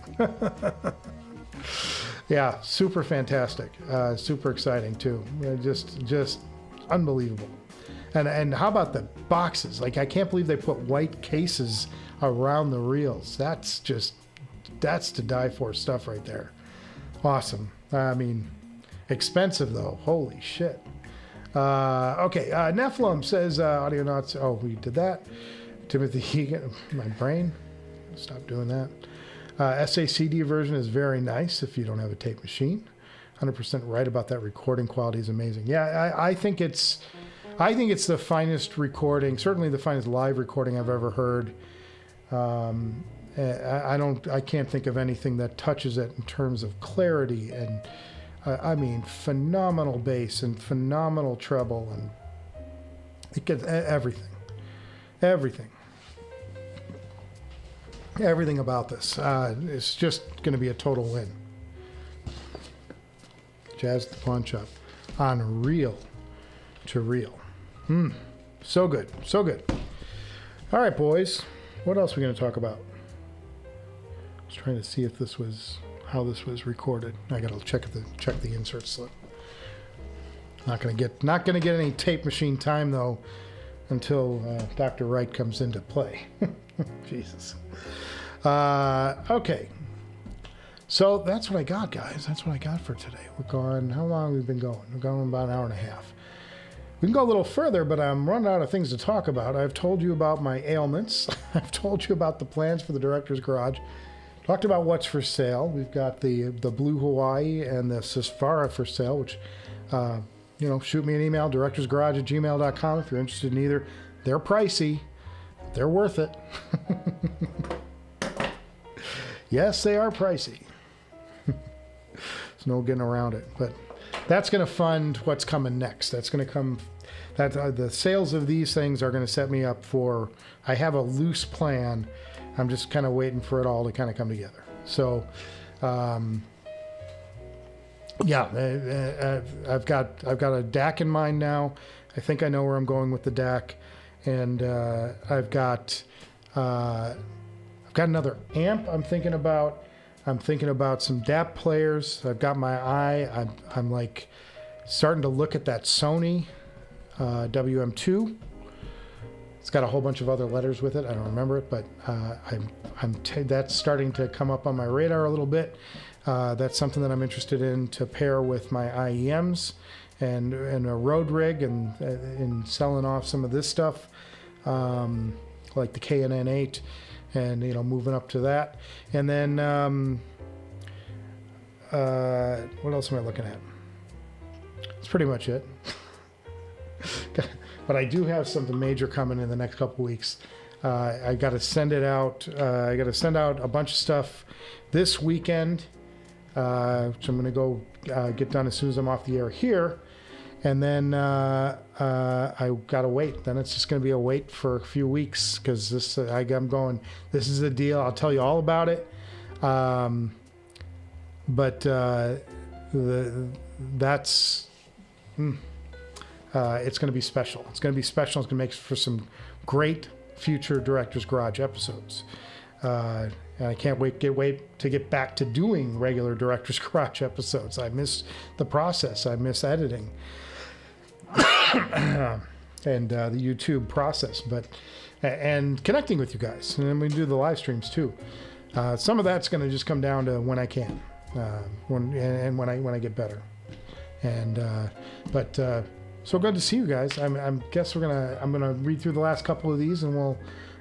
S1: Yeah, super fantastic. Super exciting too. Just unbelievable. And how about the boxes? Like, I can't believe they put white cases around the reels. That's to die for stuff right there. Awesome. I mean, expensive though. Holy shit. Okay. Nephilim says, Audionauts. Oh, we did that. Timothy Egan, my brain. Stop doing that. SACD version is very nice if you don't have a tape machine. 100% right about that. Recording quality is amazing. Yeah, I think it's the finest recording, certainly the finest live recording I've ever heard. I can't think of anything that touches it in terms of clarity and I mean phenomenal bass and phenomenal treble, and it gets everything about this. It's just going to be a total win. Jazz at the Pawnshop on reel to reel. So good. All right, boys. What else are we going to talk about? I was trying to see if how this was recorded. I got to check the insert slip. Not going to get any tape machine time though until Dr. Wright comes into play. Jesus. Okay. So that's what I got, guys. That's what I got for today. We're going. How long have we been going? We're going about an hour and a half. We can go a little further, but I'm running out of things to talk about. I've told you about my ailments. I've told you about the plans for the Director's Garage. Talked about what's for sale. We've got the Blue Hawaii and the Susvara for sale, which, shoot me an email, directorsgarage@gmail.com if you're interested in either. They're pricey. They're worth it. Yes, they are pricey. There's no getting around it, but that's going to fund what's coming next. That's going to come. The sales of these things are going to set me up for. I have a loose plan. I'm just kind of waiting for it all to kind of come together. So, yeah, I've got a DAC in mind now. I think I know where I'm going with the DAC, and I've got another amp I'm thinking about. I'm thinking about some DAP players. I've got my eye. I'm like starting to look at that Sony WM2. It's got a whole bunch of other letters with it. I don't remember it, but that's starting to come up on my radar a little bit. That's something that I'm interested in to pair with my IEMs and a road rig and selling off some of this stuff, like the Cayin N8. And moving up to that, and then what else am I looking at? That's pretty much it. But I do have something major coming in the next couple weeks. I got to send it out. I got to send out a bunch of stuff this weekend, which I'm going to go get done as soon as I'm off the air here. And then I gotta wait. Then it's just gonna be a wait for a few weeks because I'm going. This is a deal. I'll tell you all about it. That's it's going to be special. It's going to be special. It's going to make for some great future Director's Garage episodes. And I can't wait to get back to doing regular Director's Garage episodes. I miss the process. I miss editing and the YouTube process, and connecting with you guys. And then we do the live streams too. Some of that's going to just come down to when I can, when I get better. And so good to see you guys. I'm gonna read through the last couple of these, and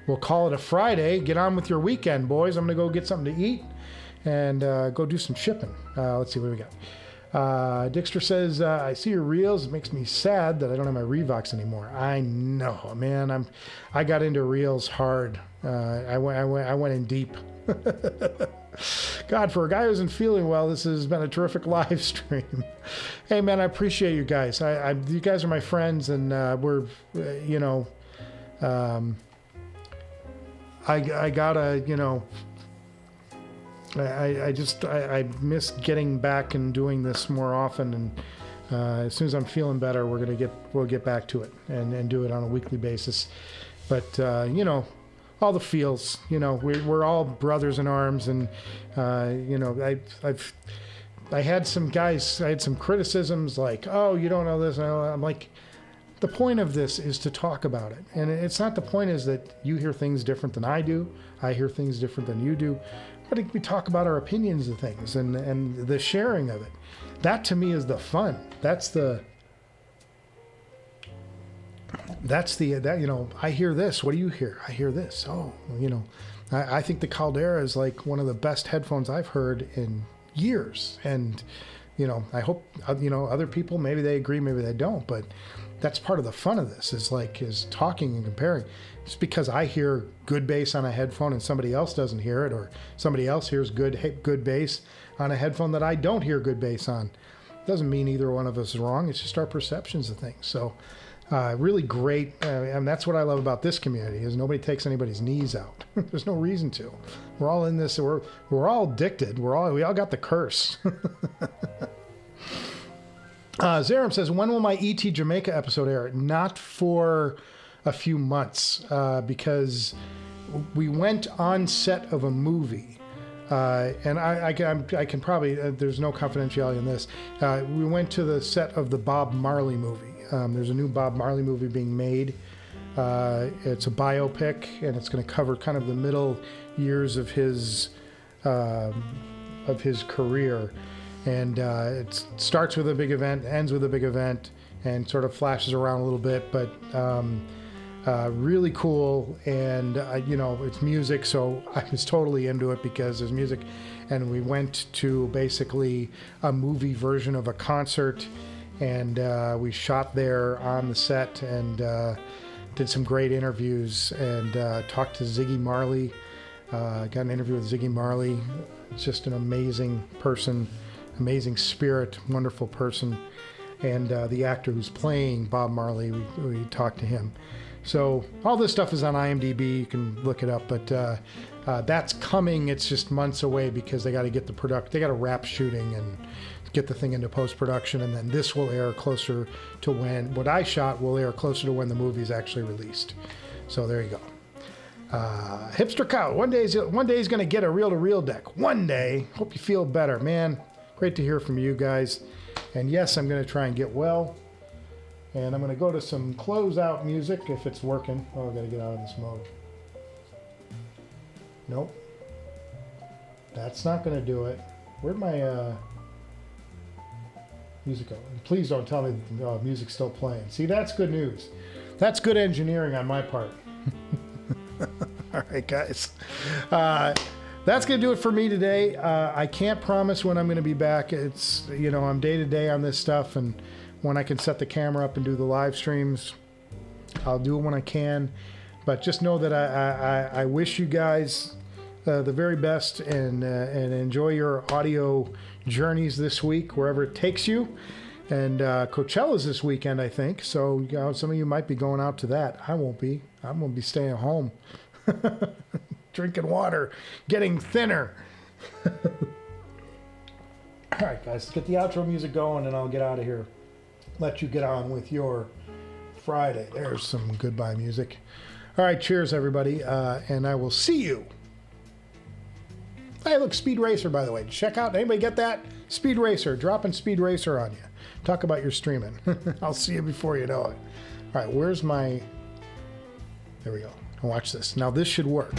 S1: we'll call it a Friday. Get on with your weekend, boys. I'm gonna go get something to eat and go do some shipping. Let's see what we got. Dixter says, I see your reels. It makes me sad that I don't have my Revox anymore. I know, man. I got into reels hard. I went in deep. God, for a guy who isn't feeling well, this has been a terrific live stream. Hey, man, I appreciate you guys. You guys are my friends, and we're, I gotta, I miss getting back and doing this more often, and as soon as I'm feeling better, we'll get back to it and do it on a weekly basis. But all the feels, we're all brothers in arms, and I had some criticisms like, oh, you don't know this, and I'm like, the point of this is to talk about it, and it's not, the point is that you hear things different than I do, I hear things different than you do, but we talk about our opinions of things and the sharing of it. That to me is the fun. That's I hear this. What do you hear? I hear this. Oh, I think the Caldera is like one of the best headphones I've heard in years. And, I hope, other people, maybe they agree, maybe they don't, but that's part of the fun of this is talking and comparing. Just because I hear good bass on a headphone and somebody else doesn't hear it, or somebody else hears good bass on a headphone that I don't hear good bass on, doesn't mean either one of us is wrong. It's just our perceptions of things. So, really great, and that's what I love about this community is nobody takes anybody's knees out. There's no reason to. We're all in this. We're all addicted. We all got the curse. Zerum says, when will my E.T. Jamaica episode air? Not for a few months, because we went on set of a movie. And I can probably, there's no confidentiality in this. We went to the set of the Bob Marley movie. There's a new Bob Marley movie being made. It's a biopic, and it's going to cover kind of the middle years of his career. And it starts with a big event, ends with a big event, and sort of flashes around a little bit, but really cool. And it's music, so I was totally into it because there's music. And we went to basically a movie version of a concert, and we shot there on the set and did some great interviews and talked to Ziggy Marley. Got an interview with Ziggy Marley. It's just an amazing person, amazing spirit, wonderful person. And the actor who's playing Bob Marley, we talked to him. So all this stuff is on IMDb. You can look it up, but that's coming. It's just months away because they got to get they got to wrap shooting and get the thing into post-production, and then this will air closer to what I shot will air closer to when the movie's actually released. So there you go. Hipster Cow, one day he's going to get a reel-to-reel deck. One day. Hope you feel better, man. Great to hear from you guys. And yes, I'm going to try and get well. And I'm going to go to some closeout music if it's working. Oh, I've got to get out of this mode. Nope. That's not going to do it. Where'd my music go? Please don't tell me that the music's still playing. See, that's good news. That's good engineering on my part. All right, guys. That's going to do it for me today. I can't promise when I'm going to be back. It's, I'm day to day on this stuff, and when I can set the camera up and do the live streams, I'll do it when I can. But just know that I wish you guys the very best, and enjoy your audio journeys this week, wherever it takes you. And Coachella's this weekend, I think. So some of you might be going out to that. I won't be. I'm going to be staying home. Drinking water, getting thinner. All right, guys, get the outro music going, and I'll get out of here. let you get on with your Friday. There's some goodbye music. All right, cheers, everybody, and I will see you. Hey, look, Speed Racer, by the way. Check out, anybody get that? Speed Racer, dropping Speed Racer on you. Talk about your streaming. I'll see you before you know it. All right, where's my... There we go. Watch this. Now, this should work.